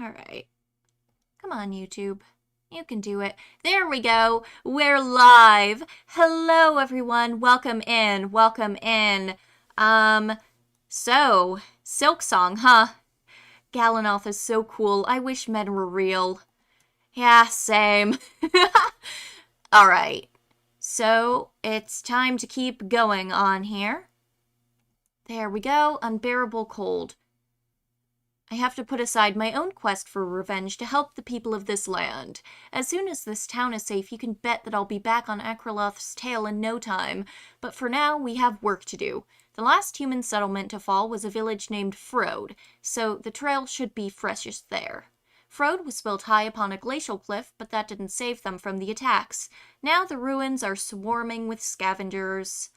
Alright. Come on, YouTube. You can do it. There we go. We're live. Hello, everyone. Welcome in. Welcome in. So, Silk Song, huh? Galanoth is so cool. I wish men were real. Yeah, same. Alright. So, it's time to keep going on here. There we go. Unbearable cold. I have to put aside my own quest for revenge to help the people of this land. As soon as this town is safe, you can bet that I'll be back on Akraloth's tail in no time. But for now, we have work to do. The last human settlement to fall was a village named Frode, so the trail should be freshest there. Frode was built high upon a glacial cliff, but that didn't save them from the attacks. Now the ruins are swarming with scavengers.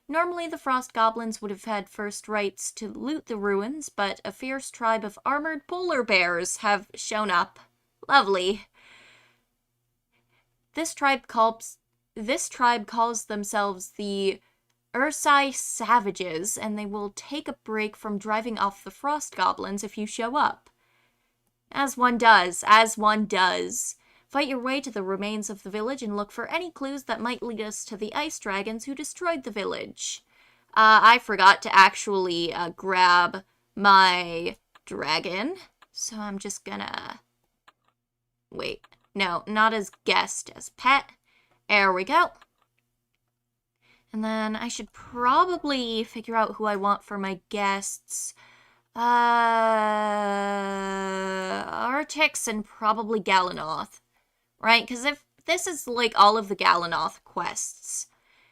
Normally, the frost goblins would have had first rights to loot the ruins, but a fierce tribe of armored polar bears have shown up. Lovely. This tribe calls themselves the Ursai Savages, and they will take a break from driving off the frost goblins if you show up. As one does, as one does. Fight your way to the remains of the village and look for any clues that might lead us to the ice dragons who destroyed the village. I forgot to actually grab my dragon, so I'm just gonna... Wait, no, not as guest, as pet. There we go. And then I should probably figure out who I want for my guests. Artix and probably Galanoth. Right? Because if this is like all of the Galanoth quests,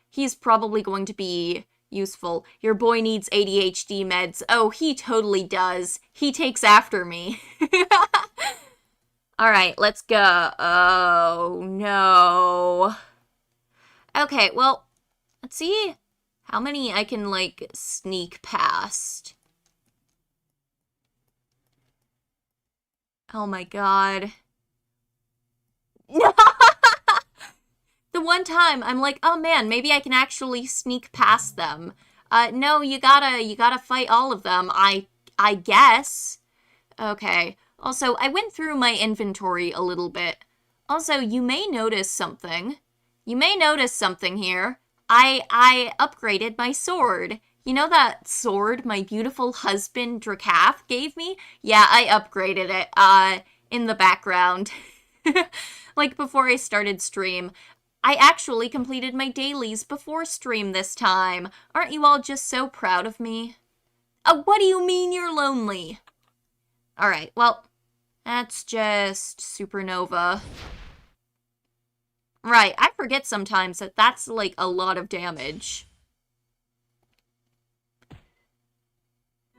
he's probably going to be useful. Your boy needs ADHD meds. Oh, he totally does. He takes after me. Alright, let's go. Oh, no. Okay, well, let's see how many I can, like, sneak past. Oh my god. The one time I'm like, oh man, maybe I can actually sneak past them. No, you gotta fight all of them, I guess. Okay. Also, I went through my inventory a little bit. Also, you may notice something. You may notice something here. I upgraded my sword. You know that sword my beautiful husband Drakath gave me? Yeah, I upgraded it, in the background. Like before I started stream. I actually completed my dailies before stream this time. Aren't you all just so proud of me? What do you mean you're lonely? Alright, well, that's just supernova. Right, I forget sometimes that that's like a lot of damage.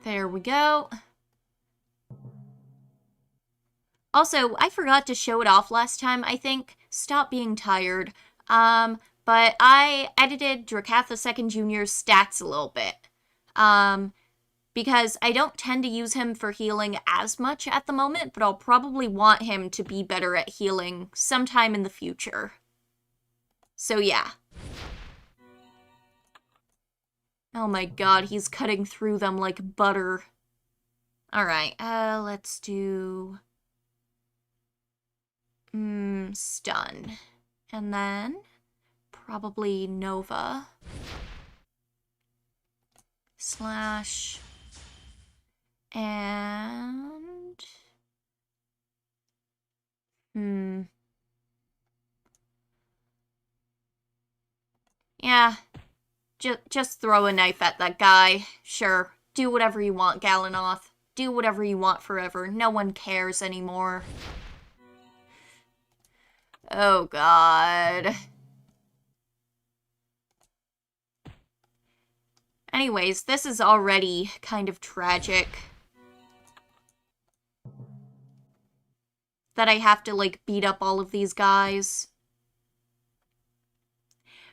There we go. Also, I forgot to show it off last time, I think. Stop being tired. But I edited Drakath II Jr.'s stats a little bit. Because I don't tend to use him for healing as much at the moment, but I'll probably want him to be better at healing sometime in the future. So yeah. Oh my god, he's cutting through them like butter. Alright, let's do... stun. And then, probably Nova. Slash. And... Yeah. Just throw a knife at that guy. Sure. Do whatever you want, Galanoth. Do whatever you want forever. No one cares anymore. Oh, God. Anyways, this is already kind of tragic. That I have to, like, beat up all of these guys.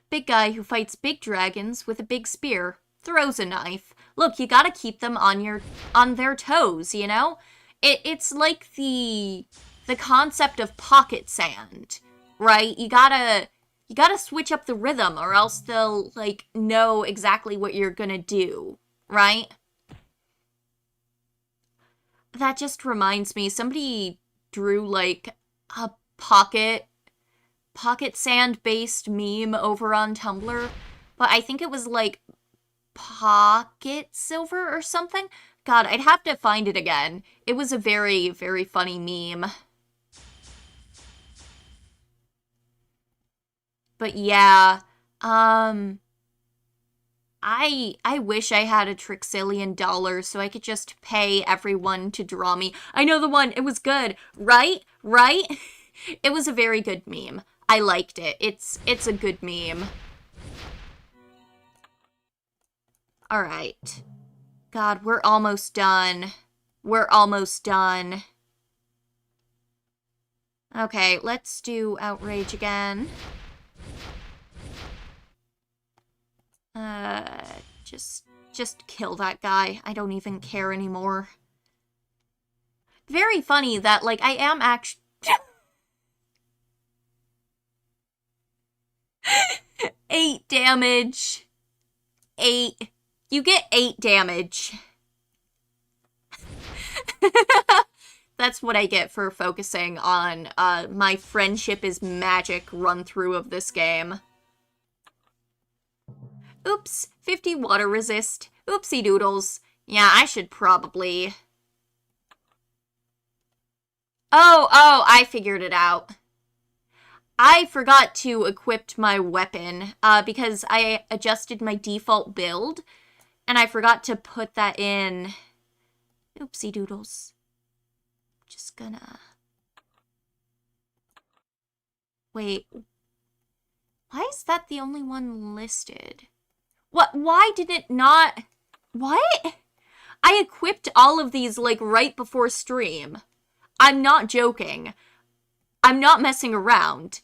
Big guy who fights big dragons with a big spear. Throws a knife. Look, you gotta keep them on their toes, you know? It's like the concept of pocket sand. Right? You gotta switch up the rhythm or else they'll, like, know exactly what you're gonna do. Right? That just reminds me, somebody drew, like, a pocket sand-based meme over on Tumblr, but I think it was, like, pocket silver or something? God, I'd have to find it again. It was a very, very funny meme. But yeah, I wish I had a Trixillion dollars so I could just pay everyone to draw me. I know the one, it was good, right? Right? It was a very good meme. I liked it. It's a good meme. Alright. God, we're almost done. We're almost done. Okay, let's do Outrage again. Just kill that guy. I don't even care anymore. Very funny that, like, I am actually... 8 damage. 8. You get 8 damage. That's what I get for focusing on my friendship is magic run-through of this game. Oops, 50 water resist. Oopsie doodles. Yeah, I should probably... Oh, I figured it out. I forgot to equip my weapon, because I adjusted my default build, and I forgot to put that in. Oopsie doodles. Just gonna... Wait. Why is that the only one listed? What? Why did it not... What? I equipped all of these, like, right before stream. I'm not joking. I'm not messing around.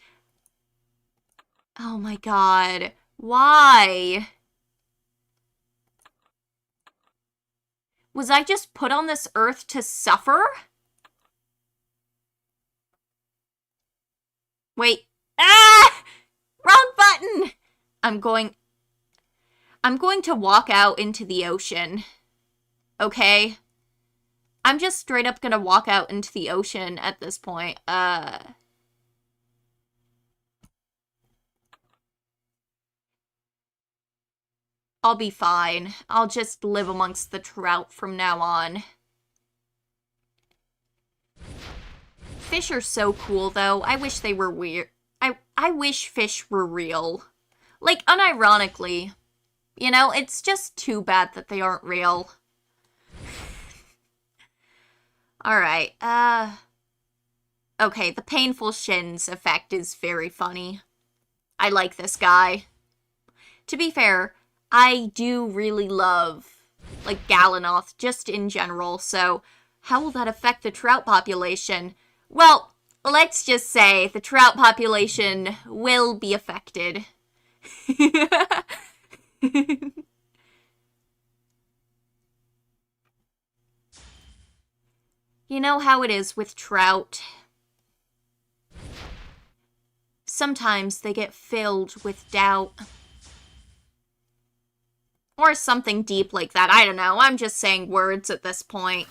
Oh my god. Why? Was I just put on this earth to suffer? Wait. Ah! Wrong button! I'm going to walk out into the ocean. Okay? I'm just straight up gonna walk out into the ocean at this point. I'll be fine. I'll just live amongst the trout from now on. Fish are so cool, though. I wish they were weird. I wish fish were real. Like, unironically. You know, it's just too bad that they aren't real. Alright, okay, the painful shins effect is very funny. I like this guy. To be fair, I do really love, like, Galanoth, just in general, so how will that affect the trout population? Well, let's just say the trout population will be affected. You know how it is with trout. Sometimes they get filled with doubt. Or something deep like that. I don't know. I'm just saying words at this point.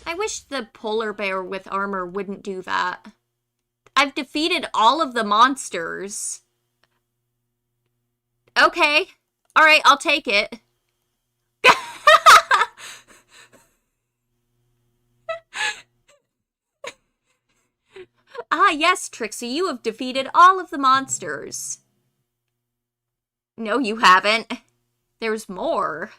I wish the polar bear with armor wouldn't do that. I've defeated all of the monsters. Okay. Alright, I'll take it. Ah, yes, Trixie, you have defeated all of the monsters. No, you haven't. There's more.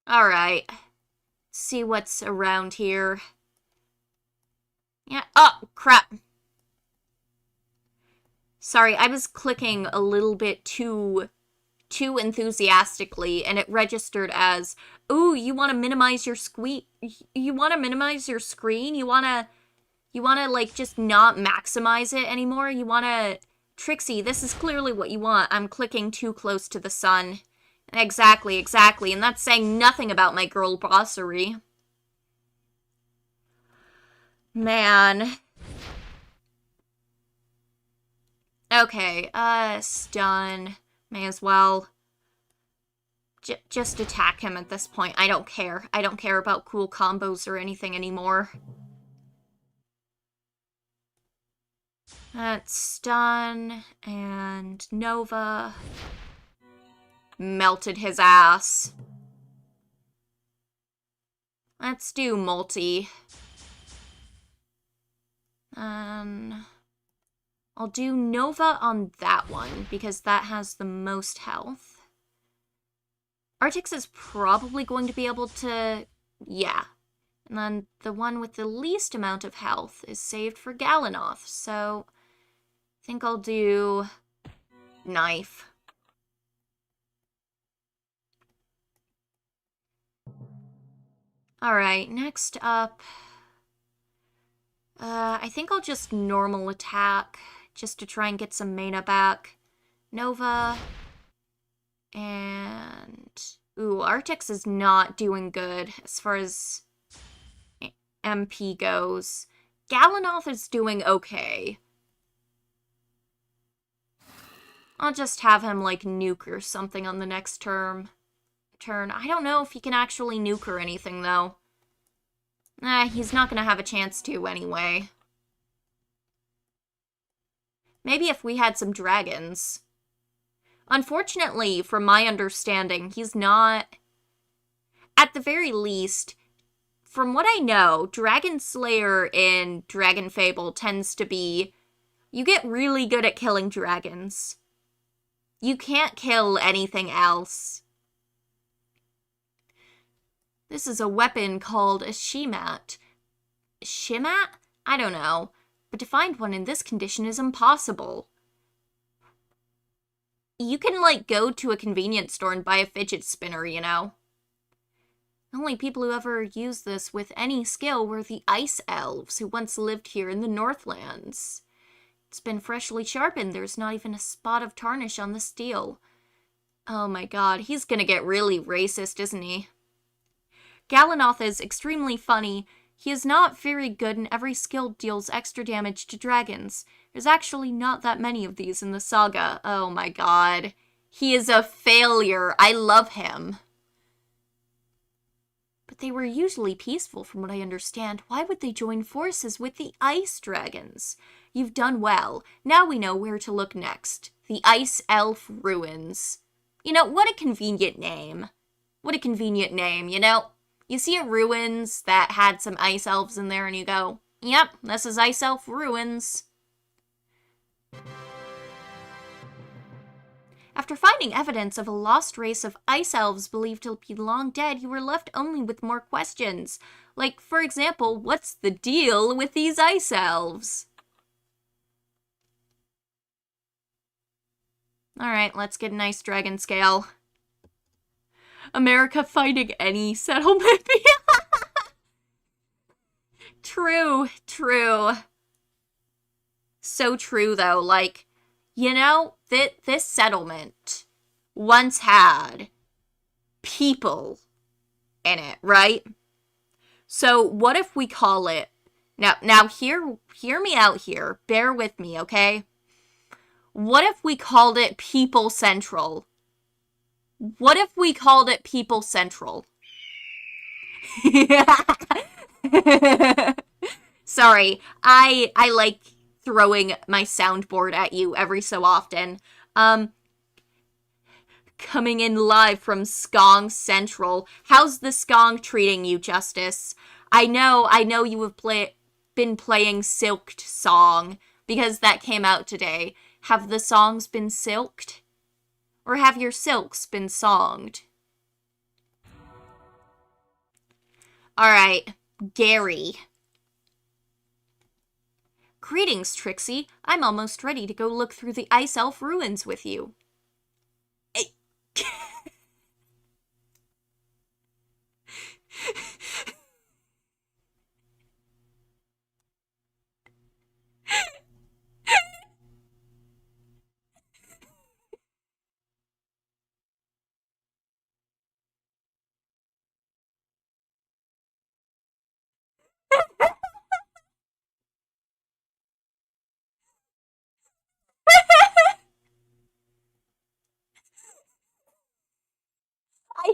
Alright. See what's around here. Yeah. Oh, crap. Sorry, I was clicking a little bit too enthusiastically, and it registered as, ooh, you want to minimize your you want to minimize your screen? You want to, like, just not maximize it anymore? You want to... Trixie, this is clearly what you want. I'm clicking too close to the sun. Exactly, exactly, and that's saying nothing about my girl bossery. Man. Okay, stun. May as well. Just attack him at this point. I don't care. I don't care about cool combos or anything anymore. That's stun, and Nova. Melted his ass. Let's do multi. I'll do Nova on that one, because that has the most health. Artix is probably going to be able to... yeah. And then the one with the least amount of health is saved for Galanoth, so... I think I'll do... knife. Alright, next up... I think I'll just normal attack, just to try and get some mana back. Nova... and... ooh, Artix is not doing good as far as MP goes. Galanoth is doing okay. I'll just have him, like, nuke or something on the next turn. I don't know if he can actually nuke or anything, though. He's not gonna have a chance to anyway. Maybe if we had some dragons. Unfortunately, from my understanding, he's not... at the very least, from what I know, Dragon Slayer in DragonFable tends to be... you get really good at killing dragons. You can't kill anything else. This is a weapon called a Shimat. Shimat? I don't know. But to find one in this condition is impossible. You can, like, go to a convenience store and buy a fidget spinner, you know? The only people who ever used this with any skill were the ice elves who once lived here in the Northlands. It's been freshly sharpened. There's not even a spot of tarnish on the steel. Oh my god, he's gonna get really racist, isn't he? Galanoth is extremely funny. He is not very good and every skill deals extra damage to dragons. There's actually not that many of these in the saga. Oh my god. He is a failure. I love him. But they were usually peaceful from what I understand. Why would they join forces with the ice dragons? You've done well. Now we know where to look next. The Ice Elf Ruins. You know, what a convenient name. What a convenient name, you know? You see a ruins that had some ice elves in there and you go, yep, this is Ice Elf Ruins. After finding evidence of a lost race of ice elves believed to be long dead, you were left only with more questions. Like, for example, what's the deal with these ice elves? Alright, let's get a nice dragon scale. America fighting any settlement. True, true. So true, though. Like, you know, this settlement once had people in it, right? So what if we call it... Now hear me out here. Bear with me, okay? What if we called it People Central? What if we called it People Central? Sorry, I like throwing my soundboard at you every so often. Coming in live from Skong Central. How's the Skong treating you, Justice? I know you have been playing Silked Song, because that came out today. Have the songs been silked? Or have your silks been songed? Alright, Gary. Greetings, Trixie. I'm almost ready to go look through the Ice Elf Ruins with you.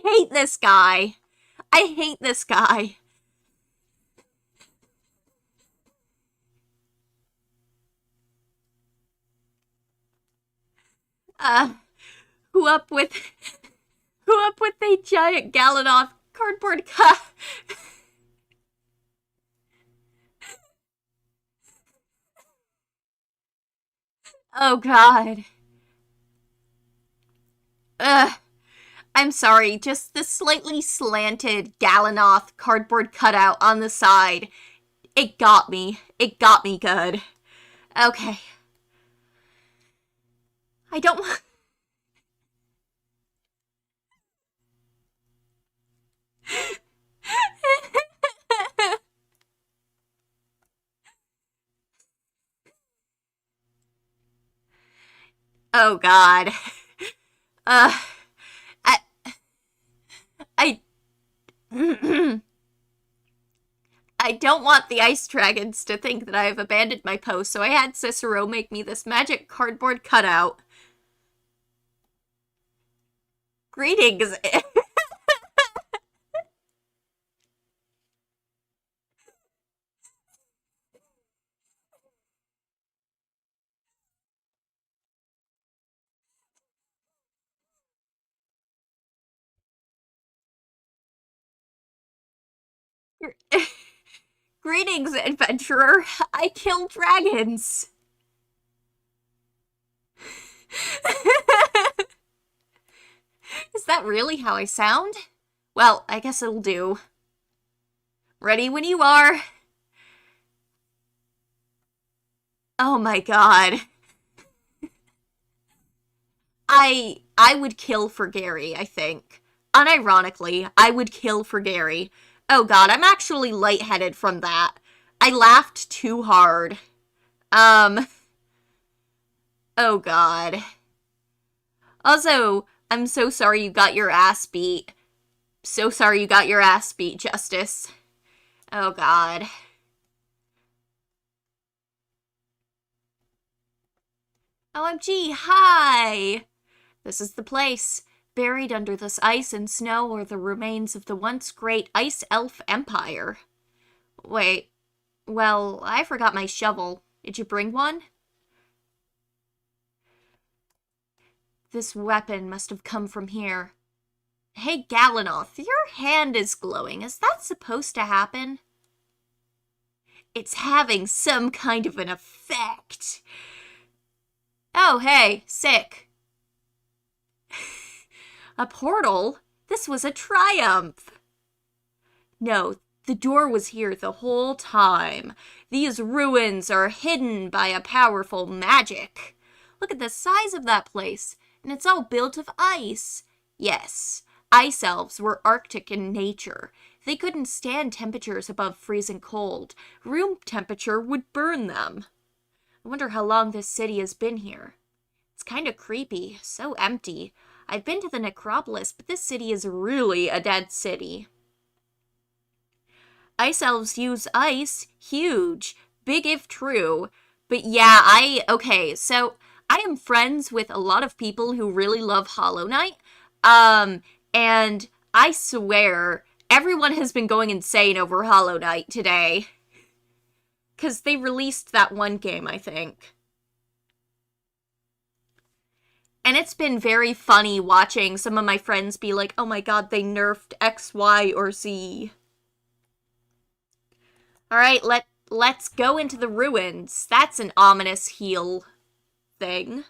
hate this guy. I hate this guy. Who up with a giant Galanoth cardboard cup? Oh god. I'm sorry, just the slightly slanted Galanoth cardboard cutout on the side. It got me. It got me good. Okay. I don't want... Oh god. I... I... I don't want the ice dragons to think that I have abandoned my post, so I had Cicero make me this magic cardboard cutout. Greetings. Greetings, adventurer. I kill dragons. Is that really how I sound? Well, I guess it'll do. Ready when you are. Oh my god. I would kill for Gary, I think. Unironically, I would kill for Gary. Oh god, I'm actually lightheaded from that. I laughed too hard. Oh god. Also, I'm so sorry you got your ass beat. So sorry you got your ass beat, Justice. Oh god. OMG, hi! This is the place. Buried under this ice and snow are the remains of the once great Ice Elf Empire. Wait, well, I forgot my shovel. Did you bring one? This weapon must have come from here. Hey, Galanoth, your hand is glowing. Is that supposed to happen? It's having some kind of an effect. Oh, hey, sick. A portal? This was a triumph. No, the door was here the whole time. These ruins are hidden by a powerful magic. Look at the size of that place, and it's all built of ice. Yes, ice elves were Arctic in nature. They couldn't stand temperatures above freezing cold. Room temperature would burn them. I wonder how long this city has been here. It's kind of creepy, so empty. I've been to the necropolis, but this city is really a dead city. Ice elves use ice. Huge. Big if true. But yeah, okay, so I am friends with a lot of people who really love Hollow Knight. And I swear, everyone has been going insane over Hollow Knight today. 'Cause they released that one game, I think. And it's been very funny watching some of my friends be like, oh my god, they nerfed X, Y, or Z. Alright, let's go into the ruins. That's an ominous heal thing.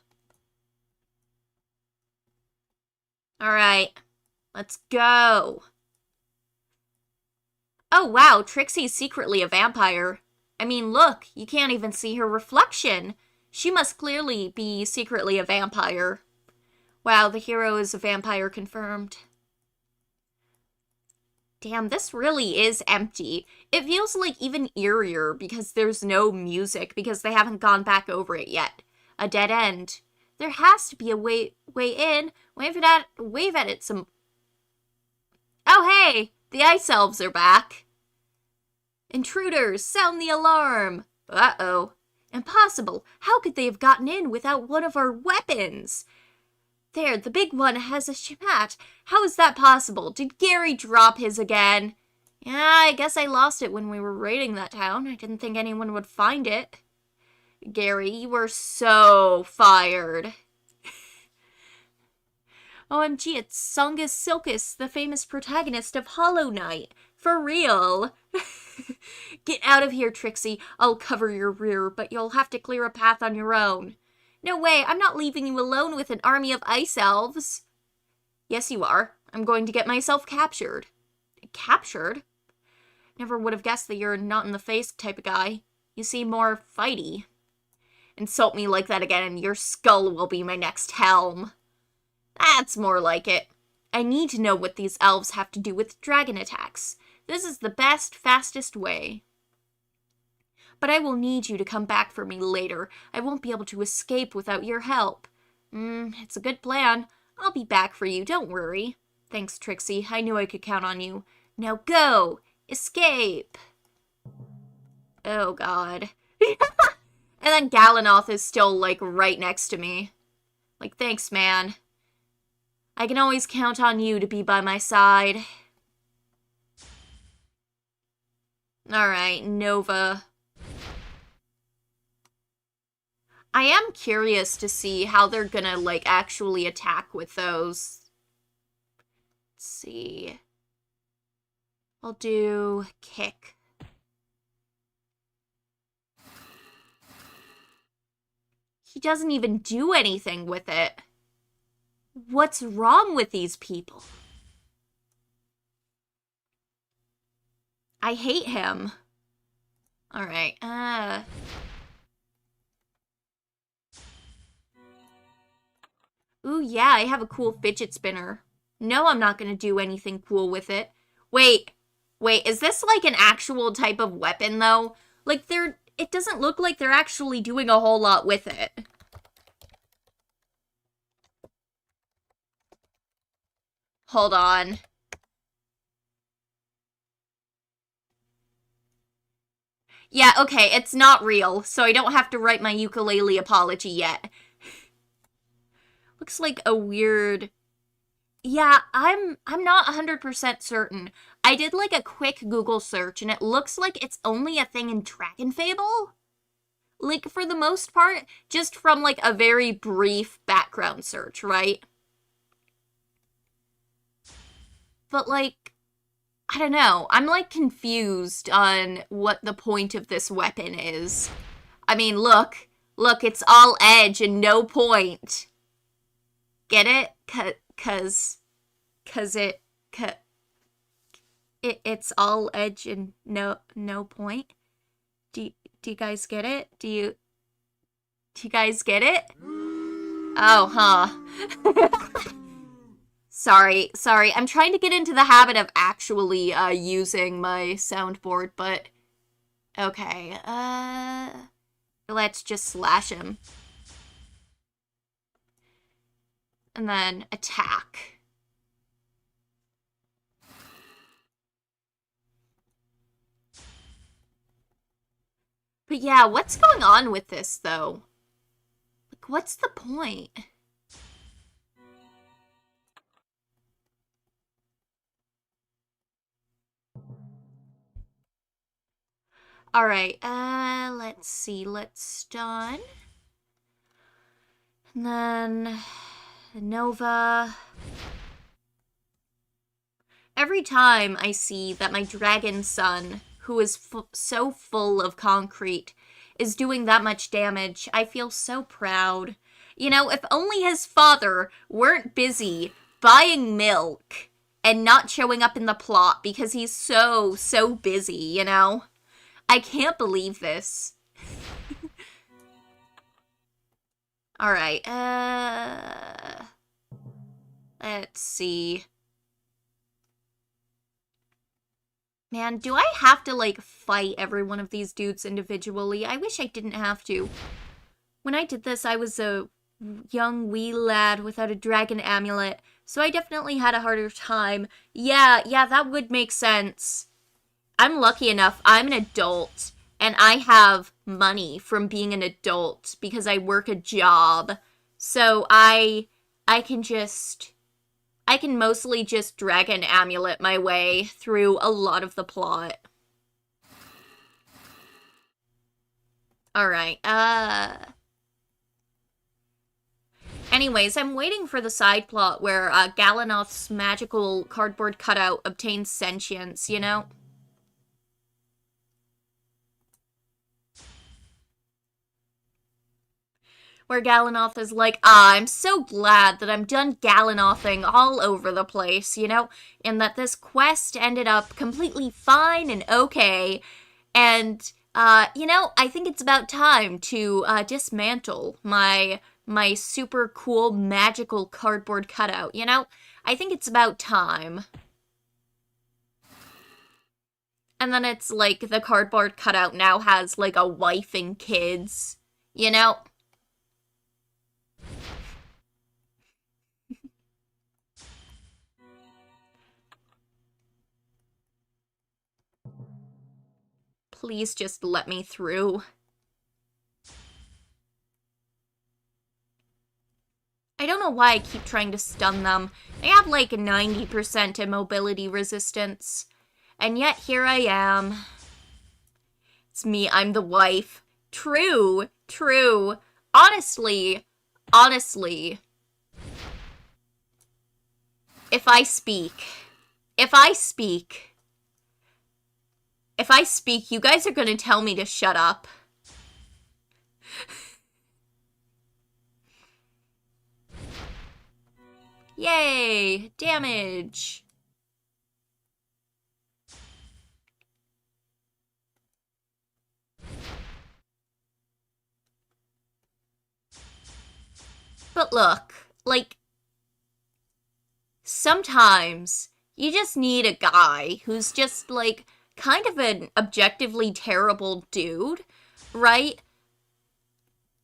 Alright, let's go. Oh wow, Trixie's secretly a vampire. I mean, look, you can't even see her reflection. She must clearly be secretly a vampire. Wow, the hero is a vampire confirmed. Damn, this really is empty. It feels like even eerier because there's no music because they haven't gone back over it yet. A dead end. There has to be a way in. Wave at it some... Oh hey, the ice elves are back. Intruders, sound the alarm. Uh-oh. Impossible. How could they have gotten in without one of our weapons? there, the big one has a shamat. How is that possible? Did Gary drop his again? Yeah, I guess I lost it when we were raiding that town. I didn't think anyone would find it. Gary, you were so fired. OMG, it's Songus Silkus, the famous protagonist of Hollow Knight. For real. Get out of here, Trixie. I'll cover your rear, but you'll have to clear a path on your own. No way, I'm not leaving you alone with an army of ice elves. Yes, you are. I'm going to get myself captured. Captured? Never would have guessed that you're a not-in-the-face type of guy. You seem more fighty. Insult me like that again and your skull will be my next helm. That's more like it. I need to know what these elves have to do with dragon attacks. This is the best, fastest way. But I will need you to come back for me later. I won't be able to escape without your help. It's a good plan. I'll be back for you, don't worry. Thanks, Trixie. I knew I could count on you. Now go! Escape! Oh, God. And then Galanoth is still, like, right next to me. Like, thanks, man. I can always count on you to be by my side. Alright, Nova. I am curious to see how they're gonna, like, actually attack with those. Let's see. I'll do kick. He doesn't even do anything with it. What's wrong with these people? I hate him. Alright, Ooh, yeah, I have a cool fidget spinner. No, I'm not gonna do anything cool with it. Wait, is this like an actual type of weapon, though? Like, it doesn't look like they're actually doing a whole lot with it. Hold on. Yeah, okay, it's not real, so I don't have to write my ukulele apology yet. Looks like a weird... Yeah, I'm not 100% certain. I did like a quick Google search, and it looks like it's only a thing in DragonFable? Like, for the most part, just from like a very brief background search, right? But like, I don't know. I'm like confused on what the point of this weapon is. I mean, look, it's all edge and no point. Get it? Cause it's all edge and no point. Do you guys get it? Do you guys get it? Oh, huh. Sorry. I'm trying to get into the habit of actually using my soundboard, but okay. Let's just slash him. And then attack. But yeah, what's going on with this, though? Like, what's the point? Alright, let's see, let's stun. And then... Nova. Every time I see that my dragon son, who is so full of concrete, is doing that much damage, I feel so proud. You know, if only his father weren't busy buying milk and not showing up in the plot because he's so busy, you know? I can't believe this. Alright, let's see. Man, do I have to, like, fight every one of these dudes individually? I wish I didn't have to. When I did this, I was a young wee lad without a dragon amulet, so I definitely had a harder time. Yeah, that would make sense. I'm lucky enough, I'm an adult, and I have money from being an adult because I work a job. So I I can mostly just Dragon Amulet my way through a lot of the plot. Alright, anyways, I'm waiting for the side plot where Galanoth's magical cardboard cutout obtains sentience, you know? Where Galanoth is like, I'm so glad that I'm done Galanothing all over the place, you know? And that this quest ended up completely fine and okay. And, you know, I think it's about time to dismantle my super cool magical cardboard cutout, you know? I think it's about time. And then it's like the cardboard cutout now has like a wife and kids, you know? Please just let me through. I don't know why I keep trying to stun them. They have like 90% immobility resistance. And yet here I am. It's me, I'm the wife. True, true. Honestly, if I speak, you guys are gonna tell me to shut up. Yay! Damage! But look, like, sometimes you just need a guy who's just, like, kind of an objectively terrible dude, right?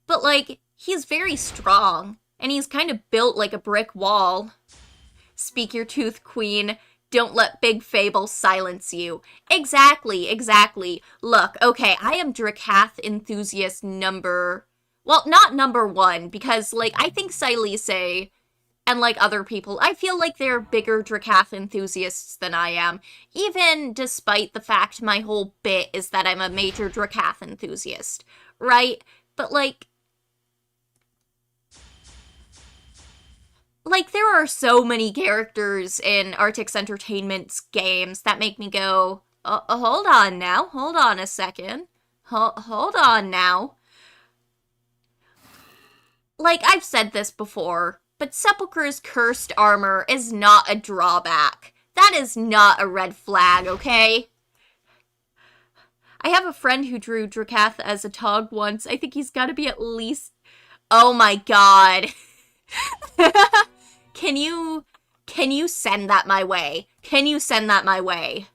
But, like, he's very strong, and he's kind of built like a brick wall. Speak your truth, queen. Don't let Big Fable silence you. Exactly, exactly. Look, okay, I am Drakath enthusiast number... Well, not number one, because, like, I think Silise and, like, other people, I feel like they're bigger Drakath enthusiasts than I am, even despite the fact my whole bit is that I'm a major Drakath enthusiast, right? But, like, there are so many characters in Artix Entertainment's games that make me go, hold on now, hold on a second, hold on now. Like, I've said this before, but Sepulchre's cursed armor is not a drawback. That is not a red flag, okay? I have a friend who drew Drakath as a Tog once. I think he's gotta be at least... Oh my god. Can you send that my way? Can you send that my way?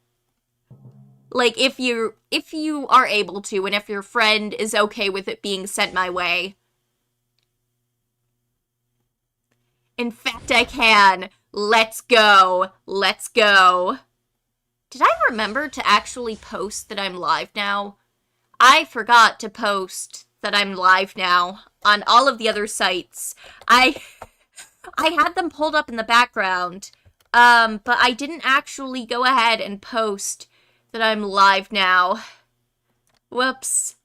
Like, if you are able to, and if your friend is okay with it being sent my way. In fact, I can. Let's go. Let's go. Did I remember to actually post that I'm live now? I forgot to post that I'm live now on all of the other sites. I had them pulled up in the background, but I didn't actually go ahead and post that I'm live now. Whoops.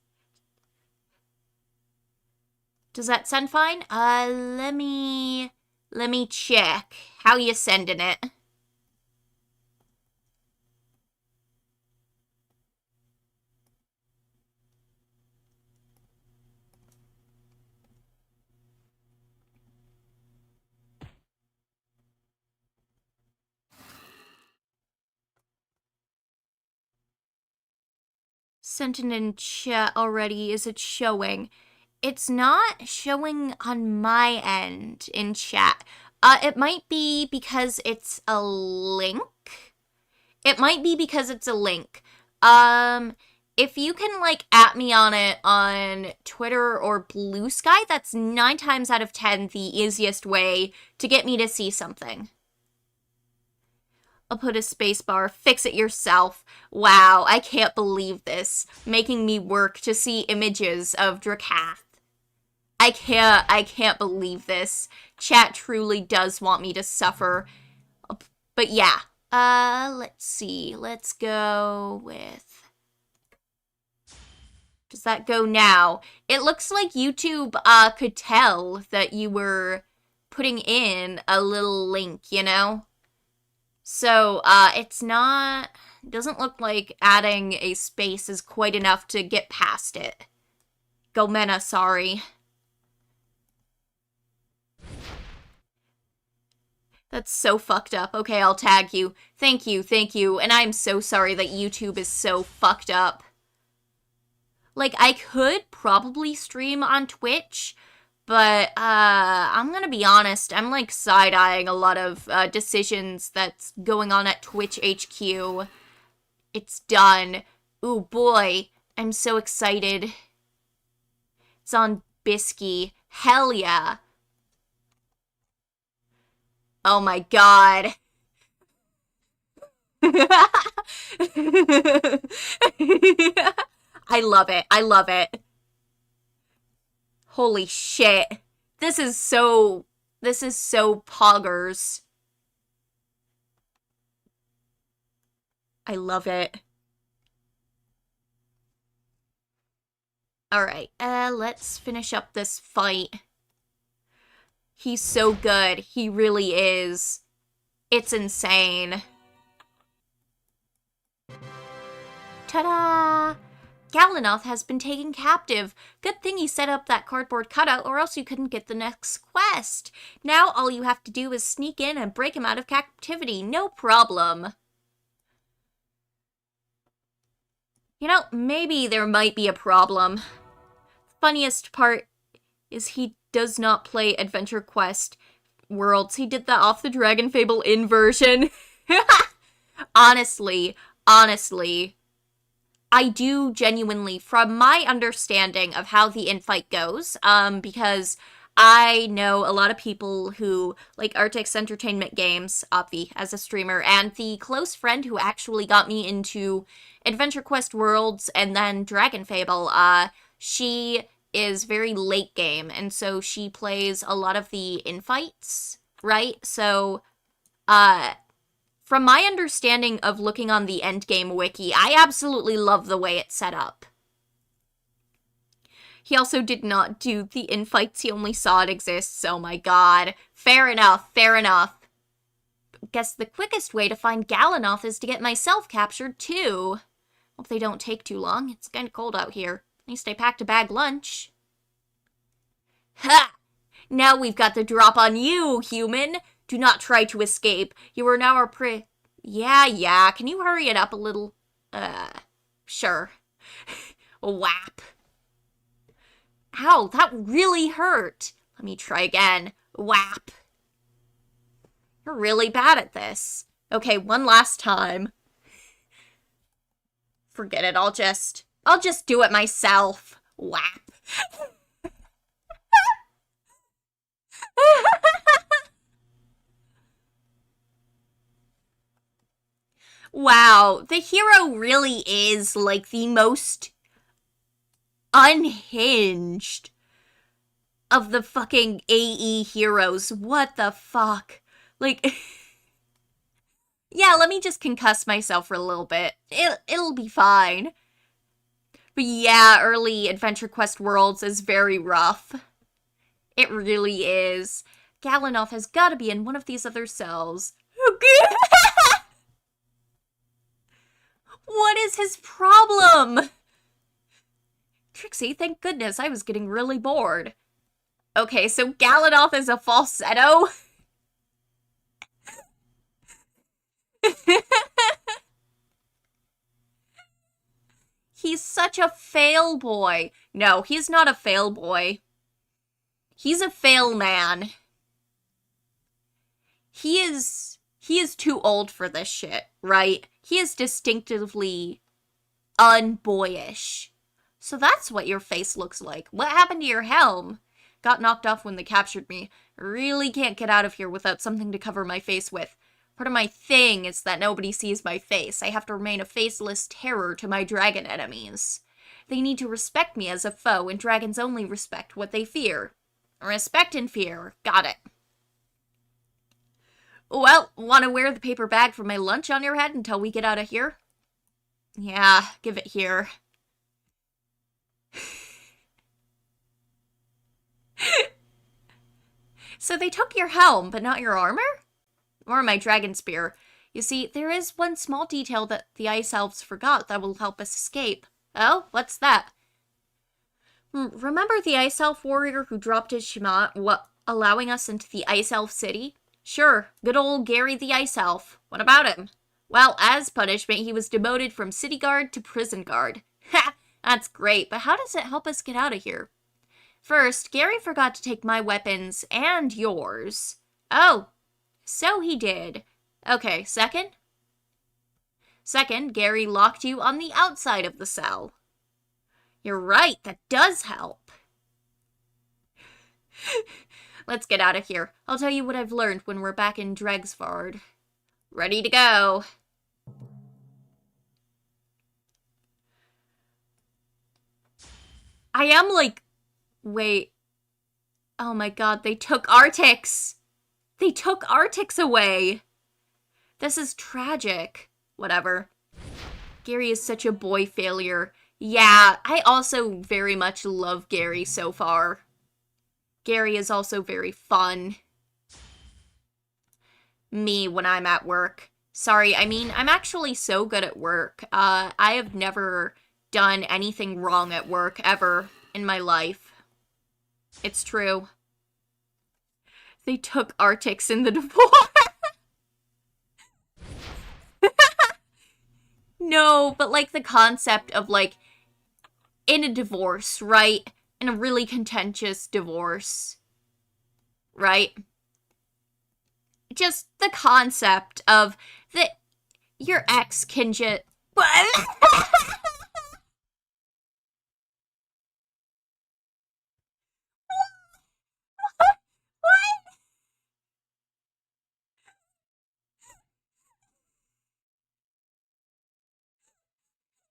Does that sound fine? Let me check. How you sending it? Sent it in chat already. Is it showing? It's not showing on my end in chat. It might be because it's a link. It might be because it's a link. If you can, like, at me on it on Twitter or Blue Sky, that's 9 times out of 10 the easiest way to get me to see something. I'll put a spacebar. Fix it yourself. Wow, I can't believe this. Making me work to see images of Drakath. I can't believe this. Chat truly does want me to suffer. But yeah, let's see. Let's go with... Does that go now? It looks like YouTube, could tell that you were putting in a little link, you know? So, it's not... Doesn't look like adding a space is quite enough to get past it. Gomena, sorry. That's so fucked up. Okay, I'll tag you. Thank you, thank you. And I'm so sorry that YouTube is so fucked up. Like, I could probably stream on Twitch, but, I'm gonna be honest, I'm, like, side-eyeing a lot of, decisions that's going on at Twitch HQ. It's done. Ooh, boy, I'm so excited. It's on Bisky. Hell yeah. Oh my god. I love it. I love it. Holy shit. This is so poggers. I love it. Alright, let's finish up this fight. He's so good. He really is. It's insane. Ta-da! Galanoth has been taken captive. Good thing he set up that cardboard cutout, or else you couldn't get the next quest. Now all you have to do is sneak in and break him out of captivity. No problem. You know, maybe there might be a problem. Funniest part is he does not play Adventure Quest Worlds. He did that off the DragonFable inversion. Honestly, I do genuinely, from my understanding of how the infight goes, because I know a lot of people who like Artix Entertainment games, Obvi, as a streamer, and the close friend who actually got me into Adventure Quest Worlds and then DragonFable, she is very late game, and so she plays a lot of the infights, right? So, from my understanding of looking on the endgame wiki, I absolutely love the way it's set up. He also did not do the infights, he only saw it exists. Oh my god. Fair enough, fair enough. Guess the quickest way to find Galanoth is to get myself captured, too. Hope they don't take too long. It's kinda cold out here. At least I packed a bag lunch. Ha! Now we've got the drop on you, human. Do not try to escape. You are now our prey. Yeah. Can you hurry it up a little? Sure. Whap. Ow, that really hurt. Let me try again. Whap. You're really bad at this. Okay, one last time. Forget it, I'll just do it myself. Whap. Wow, the hero really is, like, the most unhinged of the fucking AE heroes. What the fuck? Like, yeah, let me just concuss myself for a little bit. It'll be fine. But yeah, early Adventure Quest Worlds is very rough. It really is. Galanoth has got to be in one of these other cells. What is his problem? Trixie, thank goodness, I was getting really bored. Okay, so Galanoth is a falsetto? He's such a fail boy. No, he's not a fail boy. He's a fail man. He is too old for this shit, right? He is distinctively unboyish. So that's what your face looks like. What happened to your helm? Got knocked off when they captured me. Really can't get out of here without something to cover my face with. Part of my thing is that nobody sees my face. I have to remain a faceless terror to my dragon enemies. They need to respect me as a foe, and dragons only respect what they fear. Respect and fear. Got it. Well, want to wear the paper bag for my lunch on your head until we get out of here? Yeah, give it here. So they took your helm, but not your armor? Or my dragon spear. You see, there is one small detail that the ice elves forgot that will help us escape. Oh, what's that? Remember the ice elf warrior who dropped his shema, allowing us into the ice elf city? Sure, good old Gary the ice elf. What about him? Well, as punishment, he was demoted from city guard to prison guard. Ha! That's great, but how does it help us get out of here? First, Gary forgot to take my weapons and yours. Oh, so he did. Okay, second? Second, Gary locked you on the outside of the cell. You're right, that does help. Let's get out of here. I'll tell you what I've learned when we're back in Dregsford. Ready to go. I am like... Wait. Oh my god, they took Artix! They took Artix away! This is tragic. Whatever. Gary is such a boy failure. Yeah, I also very much love Gary so far. Gary is also very fun. Me when I'm at work. Sorry, I mean, I'm actually so good at work. I have never done anything wrong at work ever in my life. It's true. They took Artix in the divorce. No, but like the concept of like in a divorce, right? In a really contentious divorce, right? Just the concept of that your ex can just...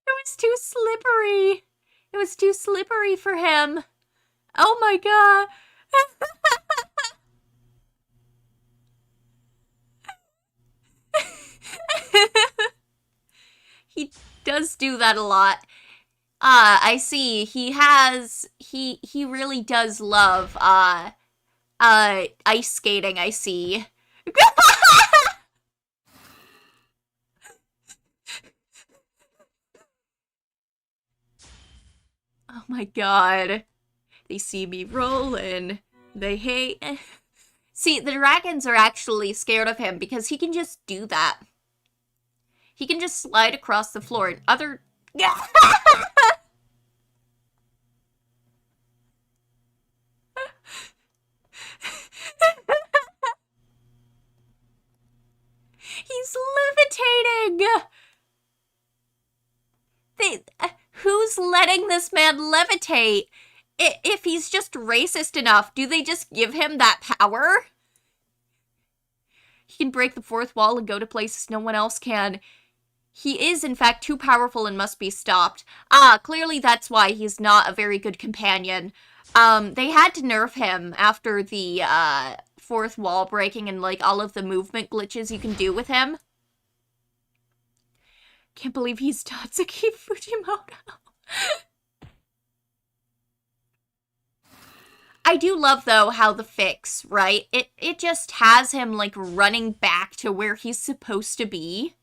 It was too slippery. It was too slippery for him. Oh my god. He does do that a lot. I see. He really does love, ice skating, I see. Oh my god. They see me rolling. They hate... See, the dragons are actually scared of him because he can just do that. He can just slide across the floor and other... He's levitating! Who's letting this man levitate? If he's just racist enough, do they just give him that power? He can break the fourth wall and go to places no one else can. He is, in fact, too powerful and must be stopped. Clearly that's why he's not a very good companion. They had to nerf him after the, fourth wall breaking and, like, all of the movement glitches you can do with him. Can't believe he's Tatsuki Fujimoto. I do love, though, how the fix, right? It just has him, like, running back to where he's supposed to be.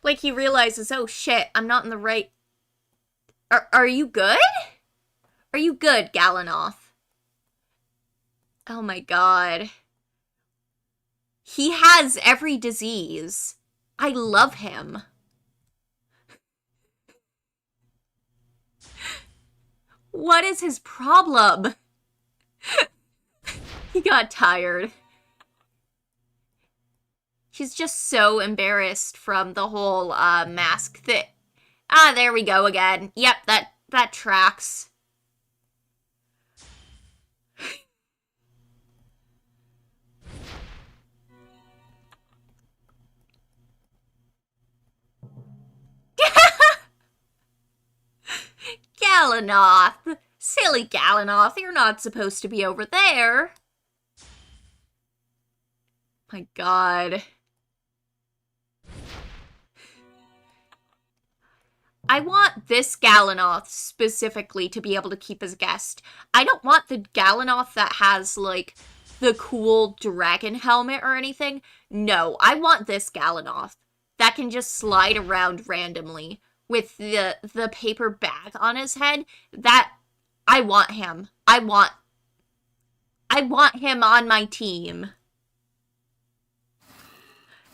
Like, he realizes, oh shit, I'm not in the right... Are you good? Are you good, Galanoth? Oh my god. He has every disease. I love him. What is his problem? He got tired. He's just so embarrassed from the whole, mask thing. There we go again. Yep, that tracks. Galanoth! Silly Galanoth, you're not supposed to be over there. My god. I want this Galanoth specifically to be able to keep as guest. I don't want the Galanoth that has, like, the cool dragon helmet or anything. No, I want this Galanoth that can just slide around randomly with the paper bag on his head. That, I want him. I want him on my team.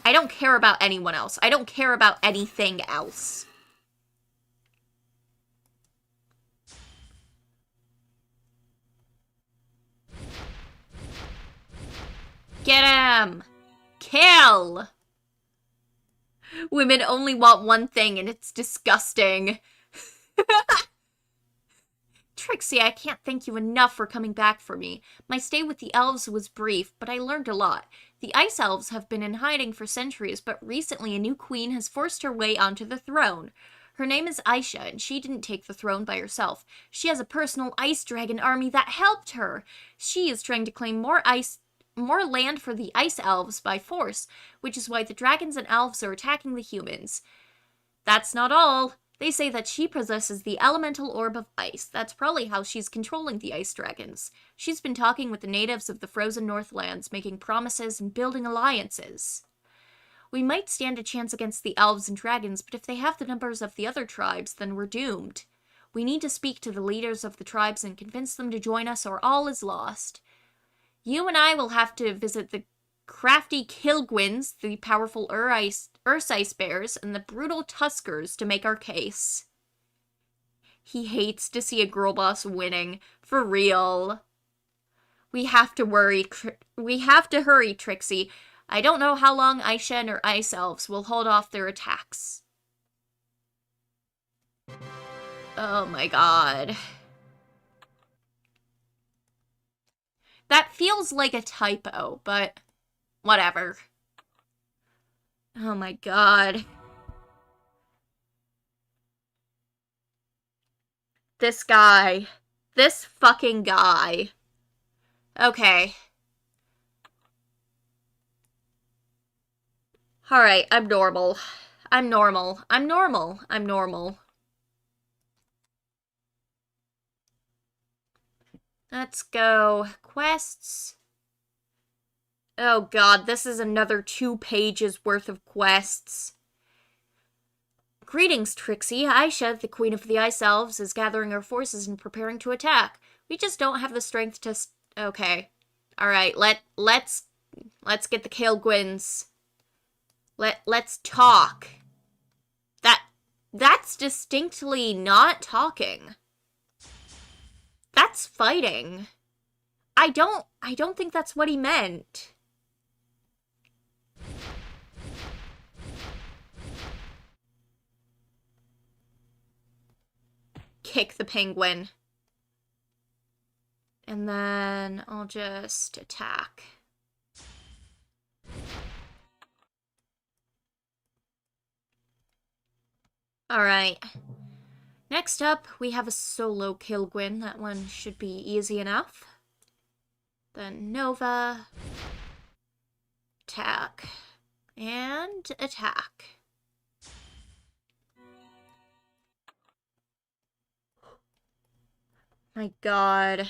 I don't care about anyone else. I don't care about anything else. Get him! Kill! Women only want one thing, and it's disgusting. Trixie, I can't thank you enough for coming back for me. My stay with the elves was brief, but I learned a lot. The ice elves have been in hiding for centuries, but recently a new queen has forced her way onto the throne. Her name is Aisha, and she didn't take the throne by herself. She has a personal ice dragon army that helped her. She is trying to claim more land for the ice elves by force, which is why the dragons and elves are attacking the humans. That's not all. They say that she possesses the elemental orb of ice. That's probably how she's controlling the ice dragons. She's been talking with the natives of the frozen Northlands, making promises and building alliances. We might stand a chance against the elves and dragons, but if they have the numbers of the other tribes, then we're doomed. We need to speak to the leaders of the tribes and convince them to join us, or all is lost. You and I will have to visit the crafty Kilgwins, the powerful Ursice bears, and the brutal Tuskers to make our case. He hates to see a girl boss winning. For real. We have to hurry, Trixie. I don't know how long Aisha and her ice elves will hold off their attacks. Oh my god. That feels like a typo, but whatever. Oh my god. This guy. This fucking guy. Okay. Alright, I'm normal. I'm normal. I'm normal. I'm normal. Let's go. Quests. Oh god, this is another 2 pages worth of quests. Greetings, Trixie. Aisha, the Queen of the Ice Elves, is gathering her forces and preparing to attack. We just don't have the strength to... Okay. Alright, let's get the Kilgwins. Let's talk. That's distinctly not talking. That's fighting. I don't think that's what he meant. Kick the penguin. And then I'll just attack. Alright. Next up, we have a solo Kilgwin. That one should be easy enough. Then Nova. Attack. And attack. My god.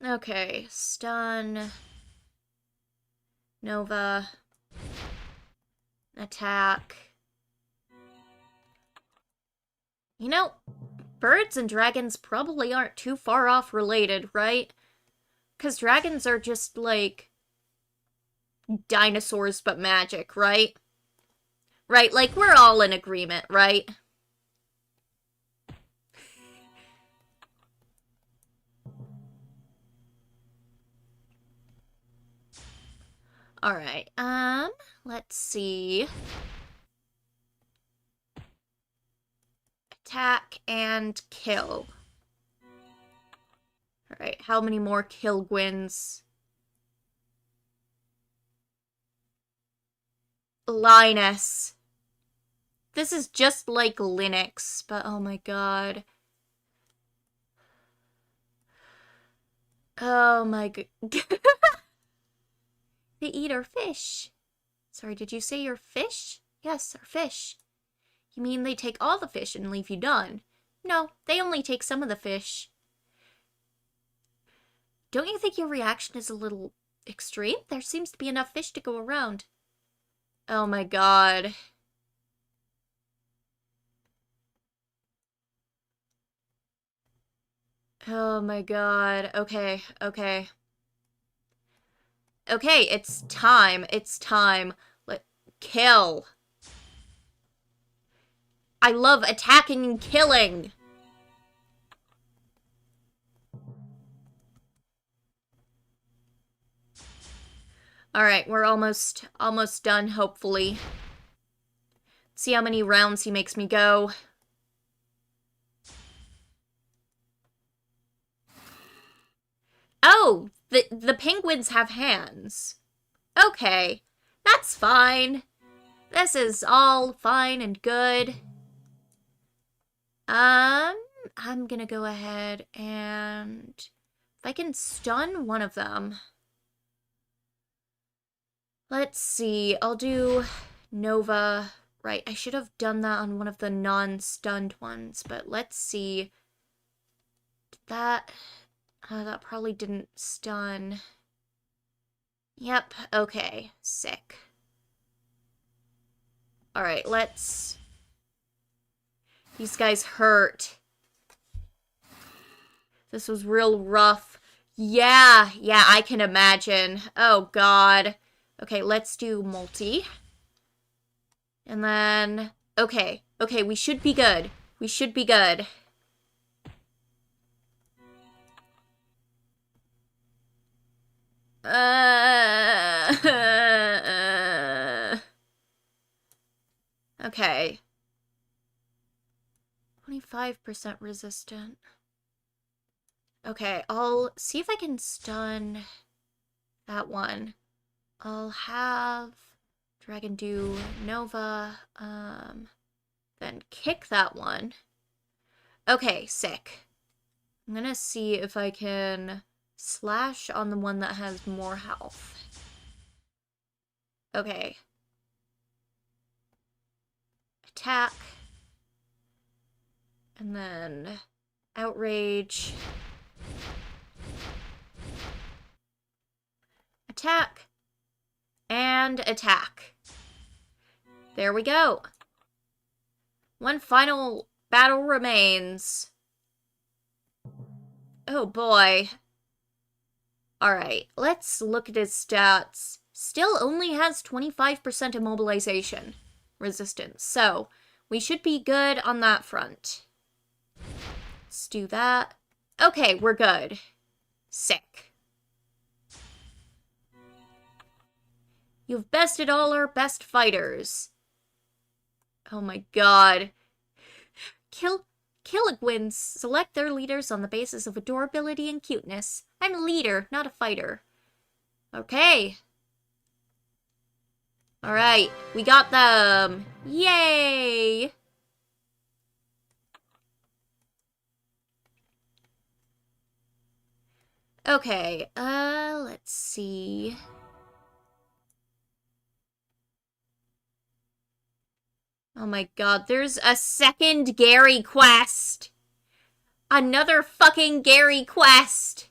Okay, stun. Nova. Attack. You know, birds and dragons probably aren't too far off related, right? Because dragons are just, like, dinosaurs but magic, right? Right, like, we're all in agreement, right? Alright, let's see. Attack and kill. Alright, how many more Kilgwins? Linus. This is just like Linux, but oh my god. Oh my god. They eat our fish. Sorry, did you say your fish? Yes, our fish. You mean they take all the fish and leave you none? No, they only take some of the fish. Don't you think your reaction is a little extreme? There seems to be enough fish to go around. Oh my god. Oh my god. Okay, okay. Okay, it's time. It's time. Kill. I love attacking and killing. Alright, we're almost done, hopefully. See how many rounds he makes me go. Oh, the penguins have hands. Okay, that's fine. This is all fine and good. I'm gonna go ahead and if I can stun one of them. Let's see, I'll do Nova. Right, I should have done that on one of the non-stunned ones, but let's see. That probably didn't stun. Yep, okay, sick. Alright, let's... These guys hurt. This was real rough. Yeah, I can imagine. Oh, God. Okay, let's do multi. And then... Okay, we should be good. We should be good. Okay. 25% resistant. Okay, I'll see if I can stun that one. I'll have Dragon do Nova, then kick that one. Okay, sick. I'm gonna see if I can slash on the one that has more health. Okay. Attack. And then outrage. Attack. And attack. There we go. One final battle remains. Oh boy. Alright, let's look at his stats. Still only has 25% immobilization resistance, so we should be good on that front. Let's do that. Okay, we're good. Sick. You've bested all our best fighters. Oh my god. Killigwins select their leaders on the basis of adorability and cuteness. I'm a leader, not a fighter. Okay. Alright, we got them. Yay! Okay, let's see. Oh my god, there's a second Gary quest! Another fucking Gary quest!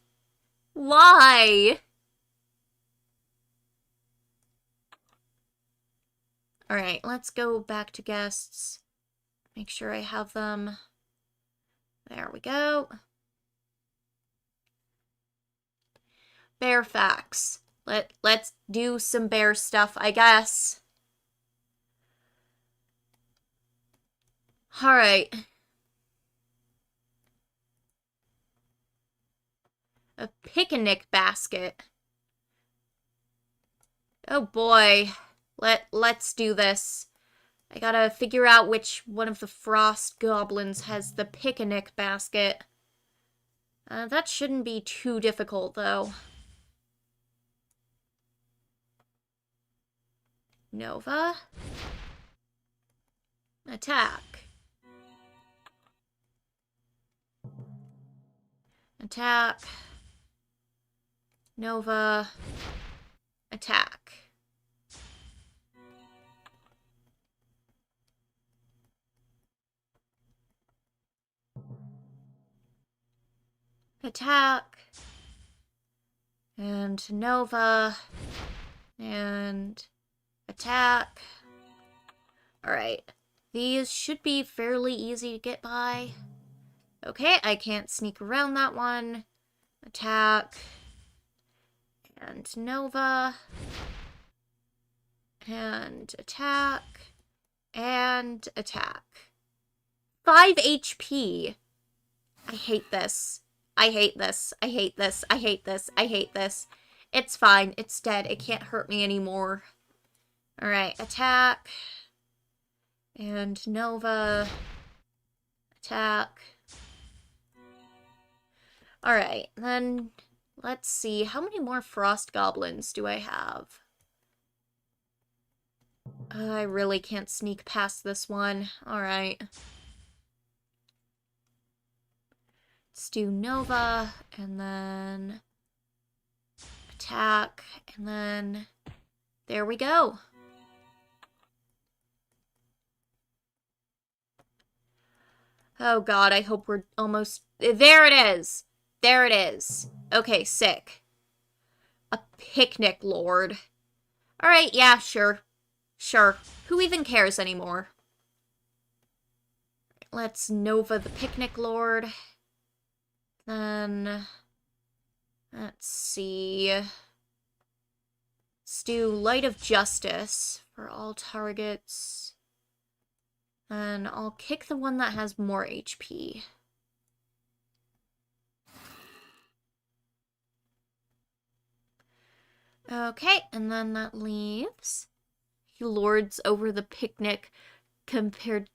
Why? Alright, let's go back to guests. Make sure I have them. There we go. Bear facts. Let's do some bear stuff, I guess. Alright. A picnic basket. Oh boy. Let's do this. I gotta figure out which one of the frost goblins has the picnic basket. That shouldn't be too difficult, though. Nova. Attack. Attack. Nova. Attack. Attack. And Nova. And attack. Alright. These should be fairly easy to get by. Okay, I can't sneak around that one. Attack. And Nova. And attack. And attack. 5 HP. I hate this. I hate this. I hate this. I hate this. I hate this. It's fine. It's dead. It can't hurt me anymore. Alright, attack. And Nova. Attack. Alright, then let's see. How many more frost goblins do I have? I really can't sneak past this one. Alright. Let's do Nova, and then attack, and then there we go. Oh god, I hope we're almost... There it is! There it is. Okay, sick. A picnic lord. Alright, yeah, sure. Sure. Who even cares anymore? Let's Nova the picnic lord. Then... Let's see... Let's do Light of Justice for all targets. And I'll kick the one that has more HP. Okay, and then that leaves... He lords over the picnic. Compared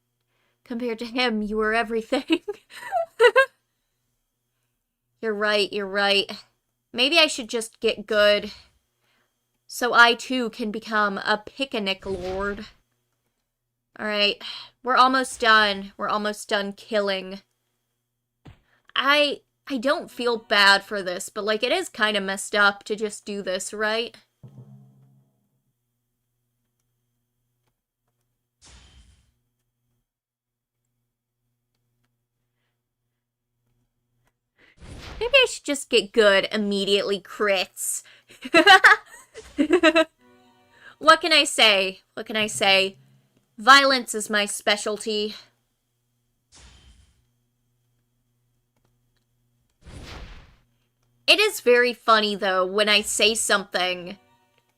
to him, you are everything. You're right, you're right. Maybe I should just get good. So I too can become a picnic lord. Alright, we're almost done. We're almost done killing. I don't feel bad for this, but like it is kind of messed up to just do this, right? Maybe I should just get good, immediately crits. What can I say? What can I say? Violence is my specialty. It is very funny, though, when I say something,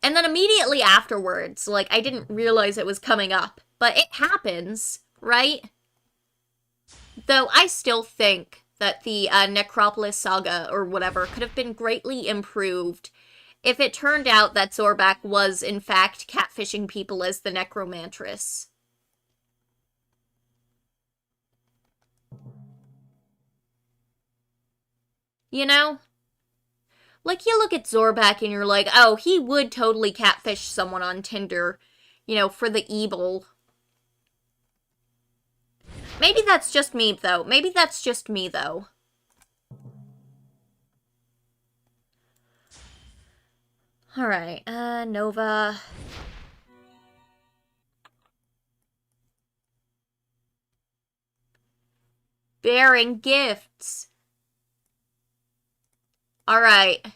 and then immediately afterwards, like, I didn't realize it was coming up. But it happens, right? Though I still think that the Necropolis Saga, or whatever, could have been greatly improved if it turned out that Zorback was, in fact, catfishing people as the Necromantress. You know? Like, you look at Zorback and you're like, oh, he would totally catfish someone on Tinder, you know, for the evil. Maybe that's just me, though. Maybe that's just me, though. Alright, Nova. Bearing gifts. Alright.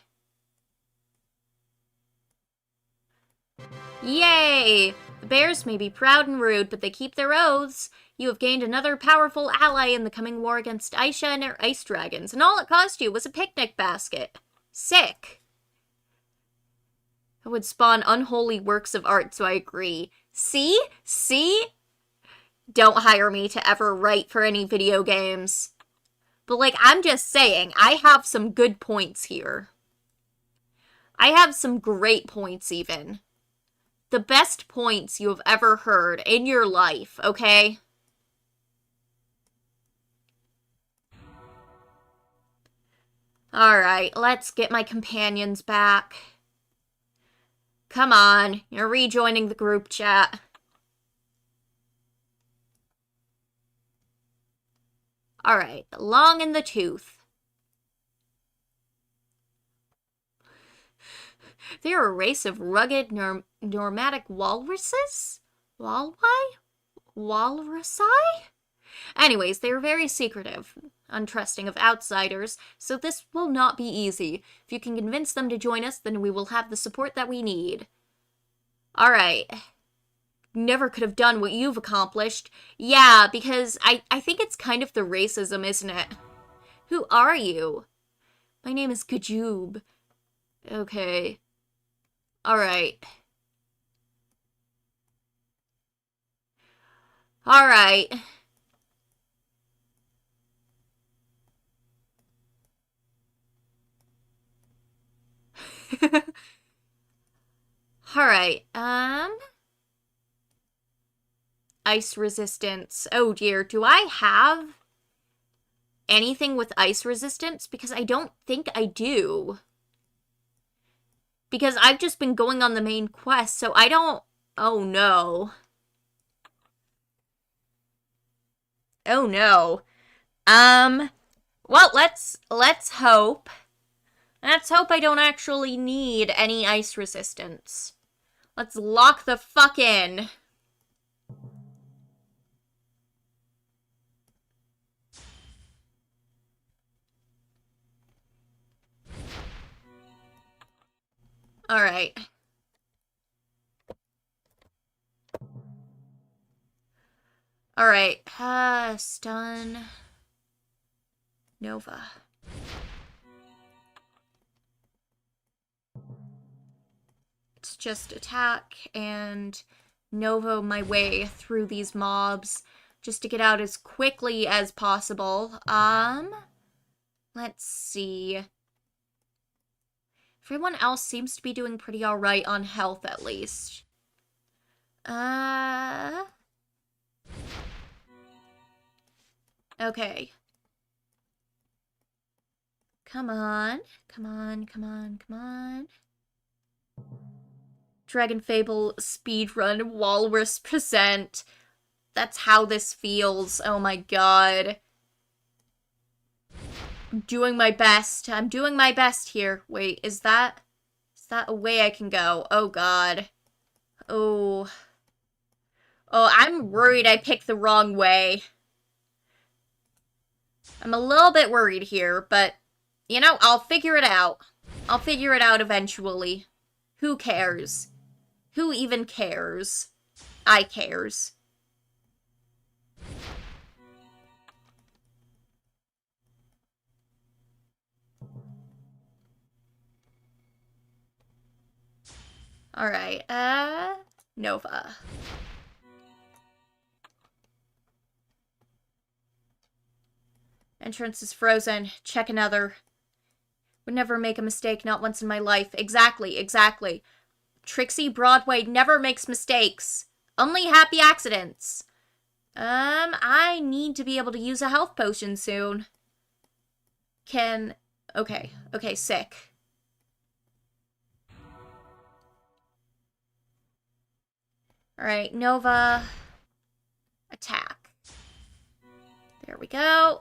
Yay! The bears may be proud and rude, but they keep their oaths. You have gained another powerful ally in the coming war against Aisha and her ice dragons, and all it cost you was a picnic basket. Sick. It would spawn unholy works of art, so I agree. See? See? Don't hire me to ever write for any video games. But, like, I'm just saying, I have some good points here. I have some great points, even. The best points you have ever heard in your life, okay? Alright, let's get my companions back. Come on, you're rejoining the group chat. Alright, the long in the tooth. They are a race of rugged, nomadic walruses? Walwai? Walrusi? Anyways, they are very secretive, untrusting of outsiders, so this will not be easy. If you can convince them to join us, then we will have the support that we need. Alright. Never could have done what you've accomplished. Yeah, because I think it's kind of the racism, isn't it? Who are you? My name is Kajub. Okay. Alright. Alright. Alright, ice resistance. Oh dear, do I have anything with ice resistance? Because I don't think I do. Because I've just been going on the main quest, so I don't... Oh no. Oh no. Well, let's hope. Let's hope I don't actually need any ice resistance. Let's lock the fuck in. Alright. Alright. Stun. Nova. It's just attack and Nova my way through these mobs just to get out as quickly as possible. Let's see. Everyone else seems to be doing pretty alright on health, at least. Okay. Come on. Come on, come on, come on. DragonFable speedrun walrus present. That's how this feels. Oh my god. I'm doing my best. I'm doing my best here. Wait, is that a way I can go? Oh god. Oh. Oh, I'm worried I picked the wrong way. I'm a little bit worried here, but, you know, I'll figure it out. I'll figure it out eventually. Who cares? Who even cares? I cares. Alright, Nova. Entrance is frozen. Check another. Would never make a mistake, not once in my life. Exactly, exactly. Trixie Broadway never makes mistakes. Only happy accidents. I need to be able to use a health potion soon. Okay, sick. Alright, Nova. Attack. There we go.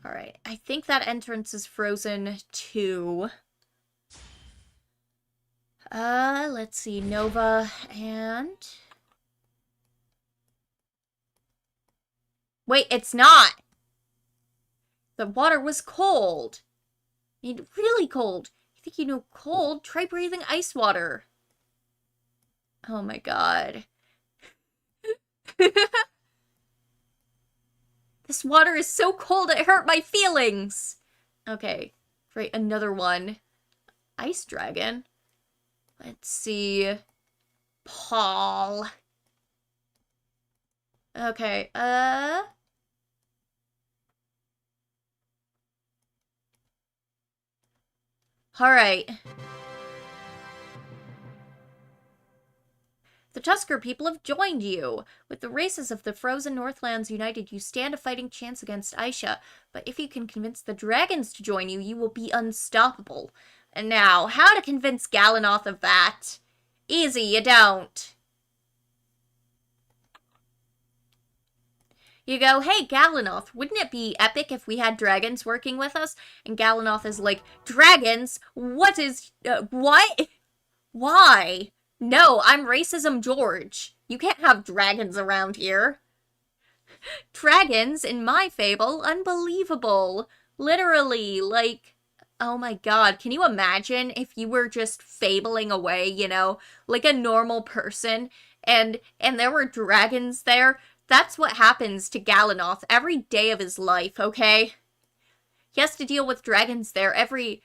Alright, I think that entrance is frozen too. Let's see, Nova and... Wait, it's not! The water was cold. I mean, really cold. You think you know cold? Try breathing ice water. Oh my god. This water is so cold it hurt my feelings. Okay, right, another one. Ice dragon. Let's see. Paul. Okay, Alright. The Tusker people have joined you. With the races of the frozen Northlands united, you stand a fighting chance against Aisha. But if you can convince the dragons to join you, you will be unstoppable. And now, how to convince Galanoth of that? Easy, you don't. You go, hey, Galanoth, wouldn't it be epic if we had dragons working with us? And Galanoth is like, dragons? What is, what? Why? No, I'm Racism George. You can't have dragons around here. Dragons, in my fable, unbelievable. Literally, like, oh my god, can you imagine if you were just fabling away, you know, like a normal person, and there were dragons there? That's what happens to Galanoth every day of his life, okay? He has to deal with dragons there every...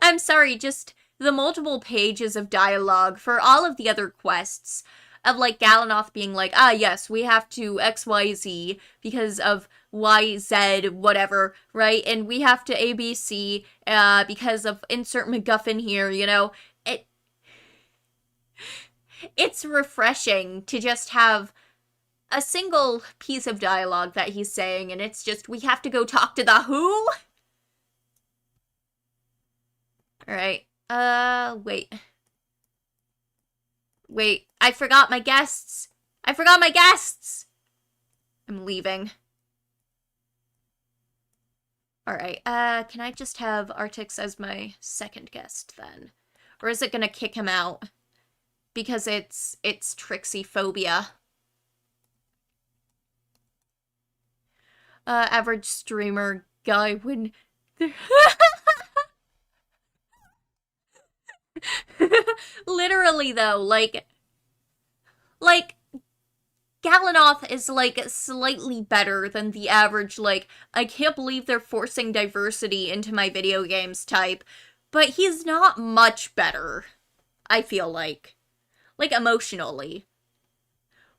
I'm sorry, just the multiple pages of dialogue for all of the other quests of, like, Galanoth being like, ah, yes, we have to XYZ because of YZ, whatever, right? And we have to ABC because of insert MacGuffin here, you know? It's refreshing to just have a single piece of dialogue that he's saying, and it's just, we have to go talk to the who? Alright, wait. Wait, I forgot my guests! I forgot my guests! I'm leaving. Alright, can I just have Artix as my second guest, then? Or is it gonna kick him out? Because it's Trixie phobia. Average streamer guy when... Literally, though, like, Galanoth is, like, slightly better than the average, like, I can't believe they're forcing diversity into my video games type, but he's not much better, I feel like. Like, emotionally.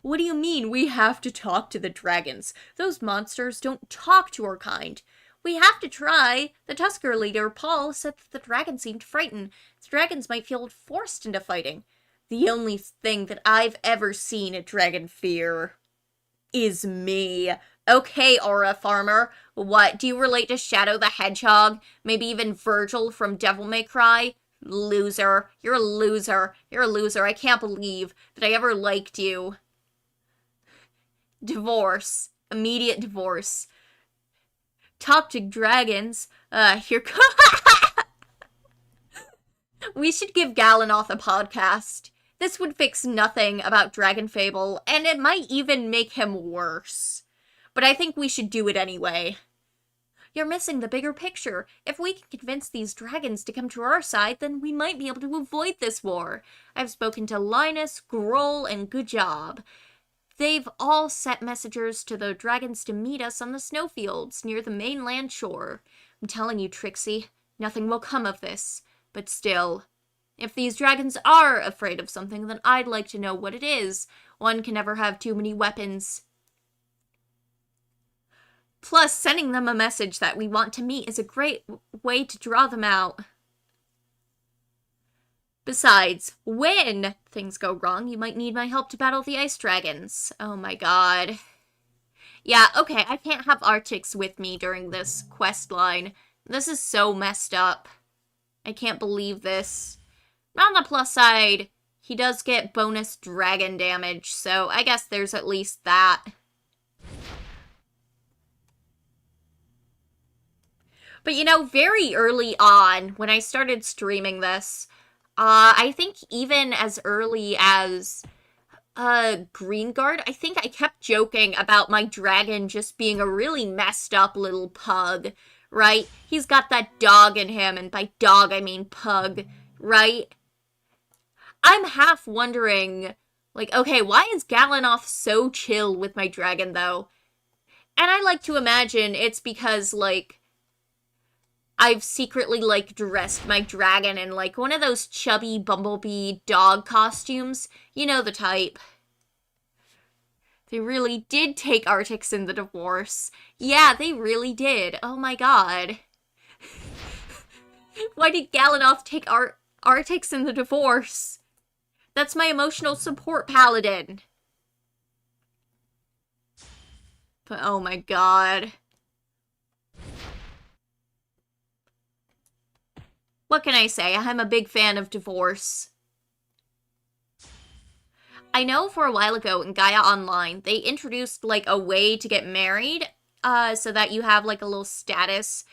What do you mean we have to talk to the dragons? Those monsters don't talk to our kind. We have to try. The Tusker leader, Paul, said that the dragons seemed frightened. The dragons might feel forced into fighting. The only thing that I've ever seen a dragon fear is me. Okay, Aura Farmer. What, do you relate to Shadow the Hedgehog? Maybe even Virgil from Devil May Cry? Loser. You're a loser. You're a loser. I can't believe that I ever liked you. Divorce. Immediate divorce. Talk to dragons. Here We should give Galanoth a podcast. This would fix nothing about DragonFable, and it might even make him worse. But I think we should do it anyway. You're missing the bigger picture. If we can convince these dragons to come to our side, then we might be able to avoid this war. I've spoken to Linus, Grohl, and Good Job. They've all sent messengers to the dragons to meet us on the snowfields near the mainland shore. I'm telling you, Trixie, nothing will come of this. But still, if these dragons are afraid of something, then I'd like to know what it is. One can never have too many weapons. Plus, sending them a message that we want to meet is a great way to draw them out. Besides, when things go wrong, you might need my help to battle the ice dragons. Oh my god. Yeah, okay, I can't have Artix with me during this quest line. This is so messed up. I can't believe this. On the plus side, he does get bonus dragon damage, so I guess there's at least that. But you know, very early on, when I started streaming this, I think even as early as Green Guard, I think I kept joking about my dragon just being a really messed up little pug, right? He's got that dog in him, and by dog I mean pug, right? I'm half wondering, like, okay, why is Galanoth so chill with my dragon, though? And I like to imagine it's because, like, I've secretly, like, dressed my dragon in, like, one of those chubby bumblebee dog costumes. You know the type. They really did take Artix in the divorce. Yeah, they really did. Oh my god. Why did Galanoth take Artix in the divorce? That's my emotional support paladin. But oh my god. What can I say? I'm a big fan of divorce. I know for a while ago in Gaia Online, they introduced, like, a way to get married, so that you have, like, a little status.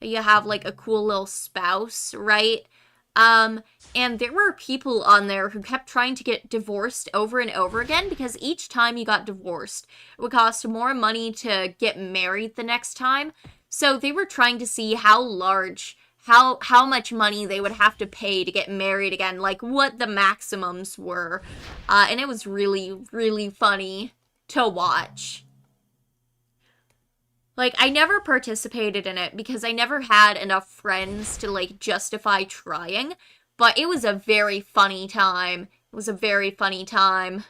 You have, like, a cool little spouse, right? And there were people on there who kept trying to get divorced over and over again because each time you got divorced, it would cost more money to get married the next time. So they were trying to see how much money they would have to pay to get married again, like what the maximums were. And it was really, really funny to watch. Like, I never participated in it because I never had enough friends to, like, justify trying. But it was a very funny time. It was a very funny time.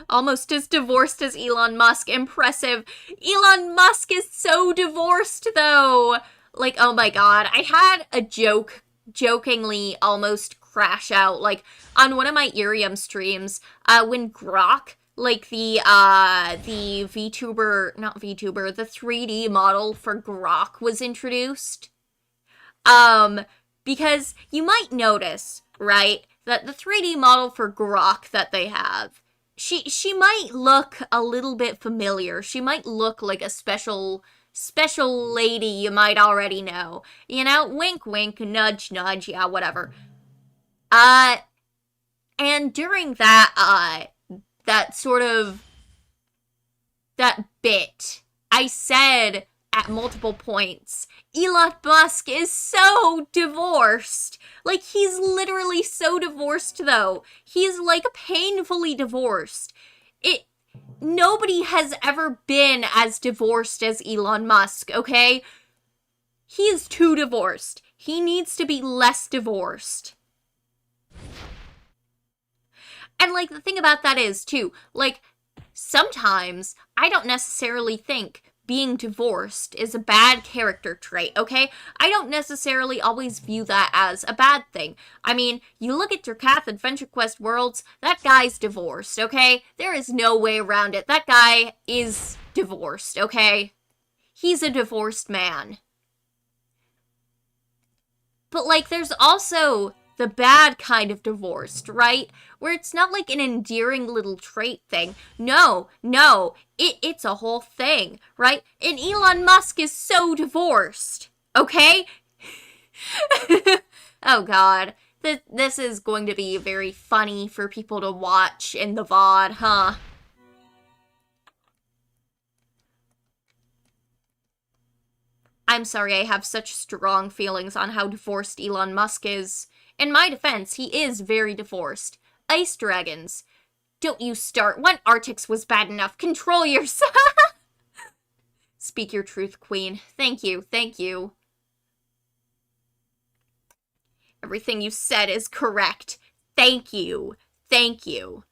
Almost as divorced as Elon Musk. Impressive. Elon Musk is so divorced, though. Like, oh my god. I had a jokingly almost crash out, like, on one of my Irium streams, when Grok, like, the VTuber, not VTuber, the 3D model for Grok was introduced. Because you might notice, right, that the 3D model for Grok that they have, she might look a little bit familiar. She might look like a special lady you might already know. You know, wink wink, nudge nudge, yeah, whatever. And during that bit, I said at multiple points, Elon Musk is so divorced. Like, he's literally so divorced, though. He's, like, painfully divorced. Nobody has ever been as divorced as Elon Musk, okay? He is too divorced. He needs to be less divorced. And, like, the thing about that is, too, like, sometimes I don't necessarily think being divorced is a bad character trait, okay? I don't necessarily always view that as a bad thing. I mean, you look at Drakath Adventure Quest Worlds, that guy's divorced, okay? There is no way around it. That guy is divorced, okay? He's a divorced man. But, like, there's also the bad kind of divorced, right? Where it's not like an endearing little trait thing. No, it's a whole thing, right? And Elon Musk is so divorced, okay? Oh god. This is going to be very funny for people to watch in the VOD, huh? I'm sorry I have such strong feelings on how divorced Elon Musk is. In my defense, he is very divorced. Ice dragons. Don't you start. One Artix was bad enough. Control yourself. Speak your truth, queen. Thank you, thank you. Everything you said is correct. Thank you, thank you.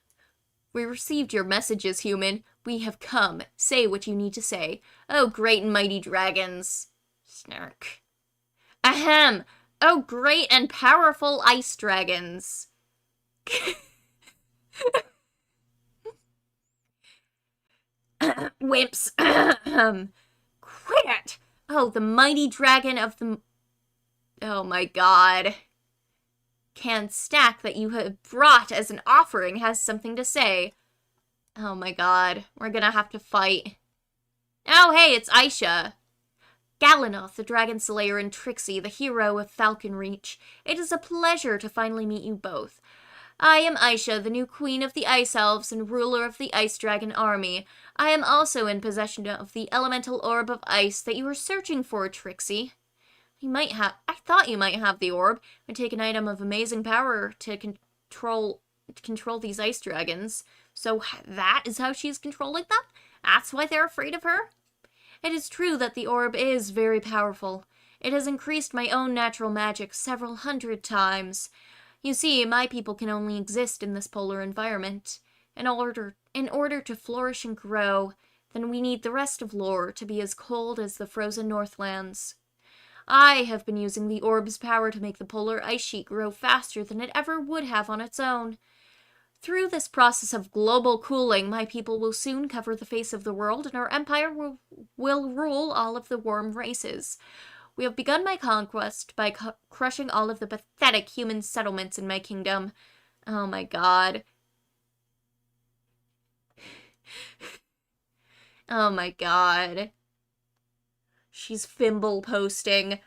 We received your messages, human. We have come. Say what you need to say. Oh, great and mighty dragons. Snark. Ahem. Oh, great and powerful ice dragons. Wimps. Quit it. Oh, the mighty dragon of the... Oh my god. Can stack that you have brought as an offering has something to say. Oh my god. We're gonna have to fight. Oh, hey, it's Aisha. Galanoth, the Dragon Slayer, and Trixie, the hero of Falcon Reach. It is a pleasure to finally meet you both. I am Aisha, the new queen of the Ice Elves and ruler of the Ice Dragon army. I am also in possession of the elemental orb of ice that you were searching for, Trixie. I thought you might have the orb. It would take an item of amazing power to control these ice dragons. So that is how she's controlling them? That's why they're afraid of her? It is true that the orb is very powerful. It has increased my own natural magic several hundred times. You see, my people can only exist in this polar environment. In order to flourish and grow, then we need the rest of lore to be as cold as the frozen Northlands. I have been using the orb's power to make the polar ice sheet grow faster than it ever would have on its own. Through this process of global cooling, my people will soon cover the face of the world, and our empire will rule all of the worm races. We have begun my conquest by crushing all of the pathetic human settlements in my kingdom. Oh my god. Oh my god. She's Fimble posting.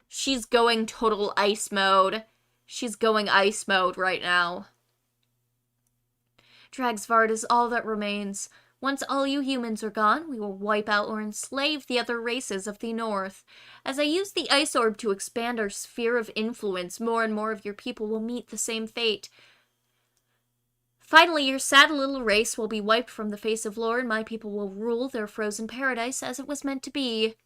She's going total ice mode. She's going ice mode right now. Dragsvard is all that remains. Once all you humans are gone, we will wipe out or enslave the other races of the North. As I use the Ice Orb to expand our sphere of influence, more and more of your people will meet the same fate. Finally, your sad little race will be wiped from the face of lore, and my people will rule their frozen paradise as it was meant to be.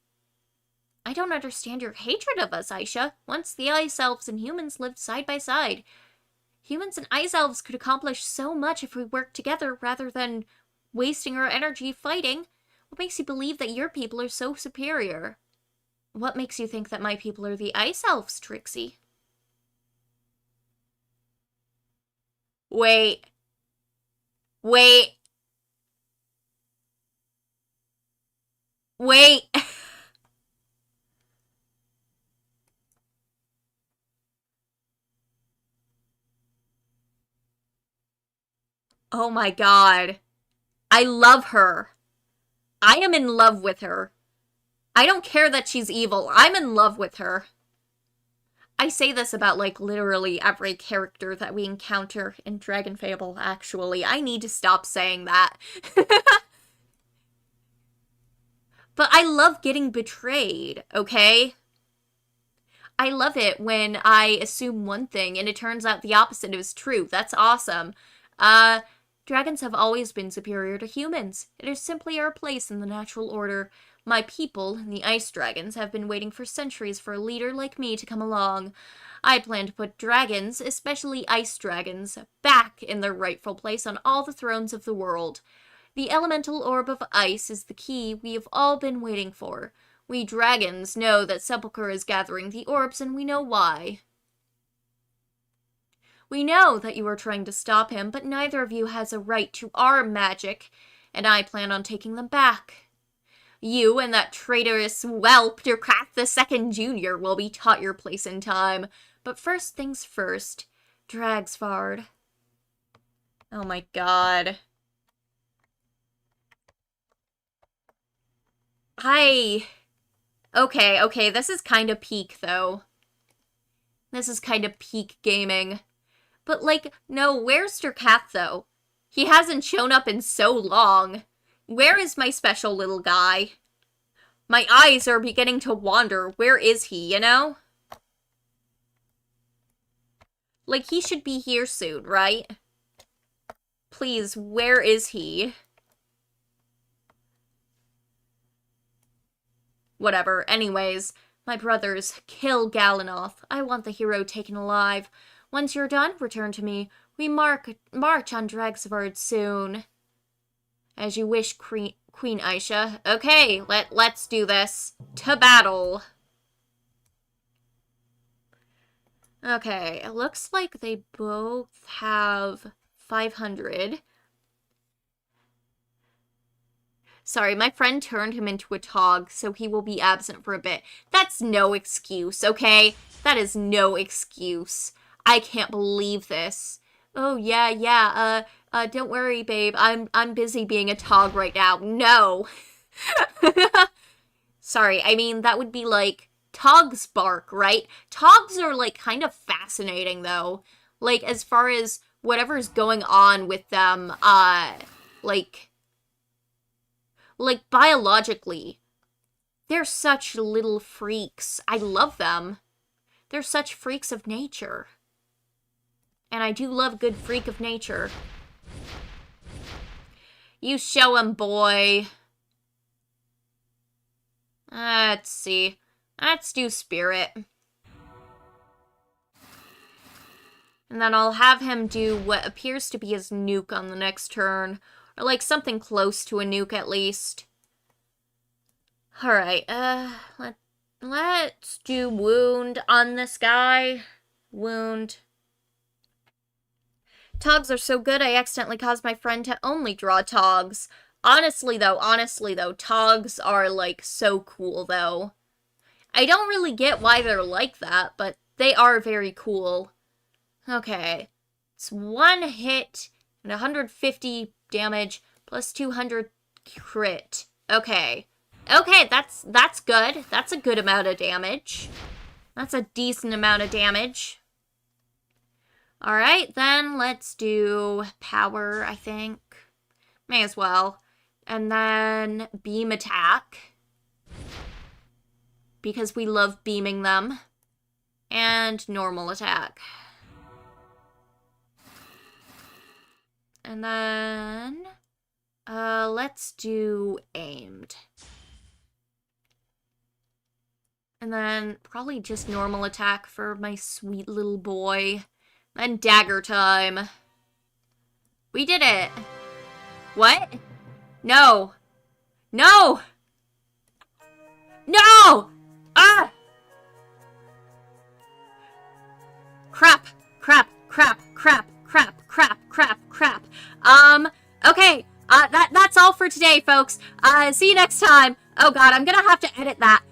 I don't understand your hatred of us, Aisha. Once the Ice Elves and humans lived side by side. Humans and Ice Elves could accomplish so much if we worked together rather than wasting our energy fighting. What makes you believe that your people are so superior? What makes you think that my people are the Ice Elves, Trixie? Wait. Wait. Wait. Oh my god. I love her. I am in love with her. I don't care that she's evil. I'm in love with her. I say this about, like, literally every character that we encounter in DragonFable, actually. I need to stop saying that. But I love getting betrayed, okay? I love it when I assume one thing and it turns out the opposite is true. That's awesome. Dragons have always been superior to humans. It is simply our place in the natural order. My people, the Ice Dragons, have been waiting for centuries for a leader like me to come along. I plan to put dragons, especially Ice Dragons, back in their rightful place on all the thrones of the world. The elemental orb of ice is the key we have all been waiting for. We dragons know that Sepulchre is gathering the orbs, and we know why. We know that you are trying to stop him, but neither of you has a right to our magic, and I plan on taking them back. You and that traitorous whelp, Durkrath II Jr. will be taught your place in time. But first things first, Dragsvard. Oh my god. Okay, this is kind of peak, though. This is kind of peak gaming. But, like, no, where's Durkrath, though? He hasn't shown up in so long. Where is my special little guy? My eyes are beginning to wander. Where is he, you know? Like, he should be here soon, right? Please, where is he? Whatever. Anyways, my brothers, kill Galanoth. I want the hero taken alive. Once you're done, return to me. We march on Dragsvard soon. As you wish, Queen Aisha. Okay, let's do this. To battle. Okay, it looks like they both have 500. Sorry, my friend turned him into a tog, so he will be absent for a bit. That's no excuse, okay? That is no excuse. I can't believe this. Oh, yeah, don't worry, babe. I'm busy being a tog right now. No. Sorry, I mean, that would be like Togs bark, right? Togs are, like, kind of fascinating, though. Like, as far as whatever's going on with them, like, biologically. They're such little freaks. I love them. They're such freaks of nature. And I do love a good freak of nature. You show 'em, boy. Let's see. Let's do Spirit. And then I'll have him do what appears to be his nuke on the next turn. Or, like, something close to a nuke, at least. Alright, let's do Wound on this guy. Wound. Togs are so good, I accidentally caused my friend to only draw Togs. Honestly, though, Togs are, like, so cool, though. I don't really get why they're like that, but they are very cool. Okay. It's 1 hit and 150 damage plus 200 crit. Okay. Okay, that's good. That's a good amount of damage. That's a decent amount of damage. Alright, then let's do power, I think. May as well. And then beam attack. Because we love beaming them. And normal attack. And then let's do aimed. And then probably just normal attack for my sweet little boy. Then dagger time. We did it. What? No. No! No! Ah! Crap. Crap. Crap. Crap. Crap. Crap. Crap. Crap. Okay. That's all for today, folks. See you next time. Oh god, I'm gonna have to edit that.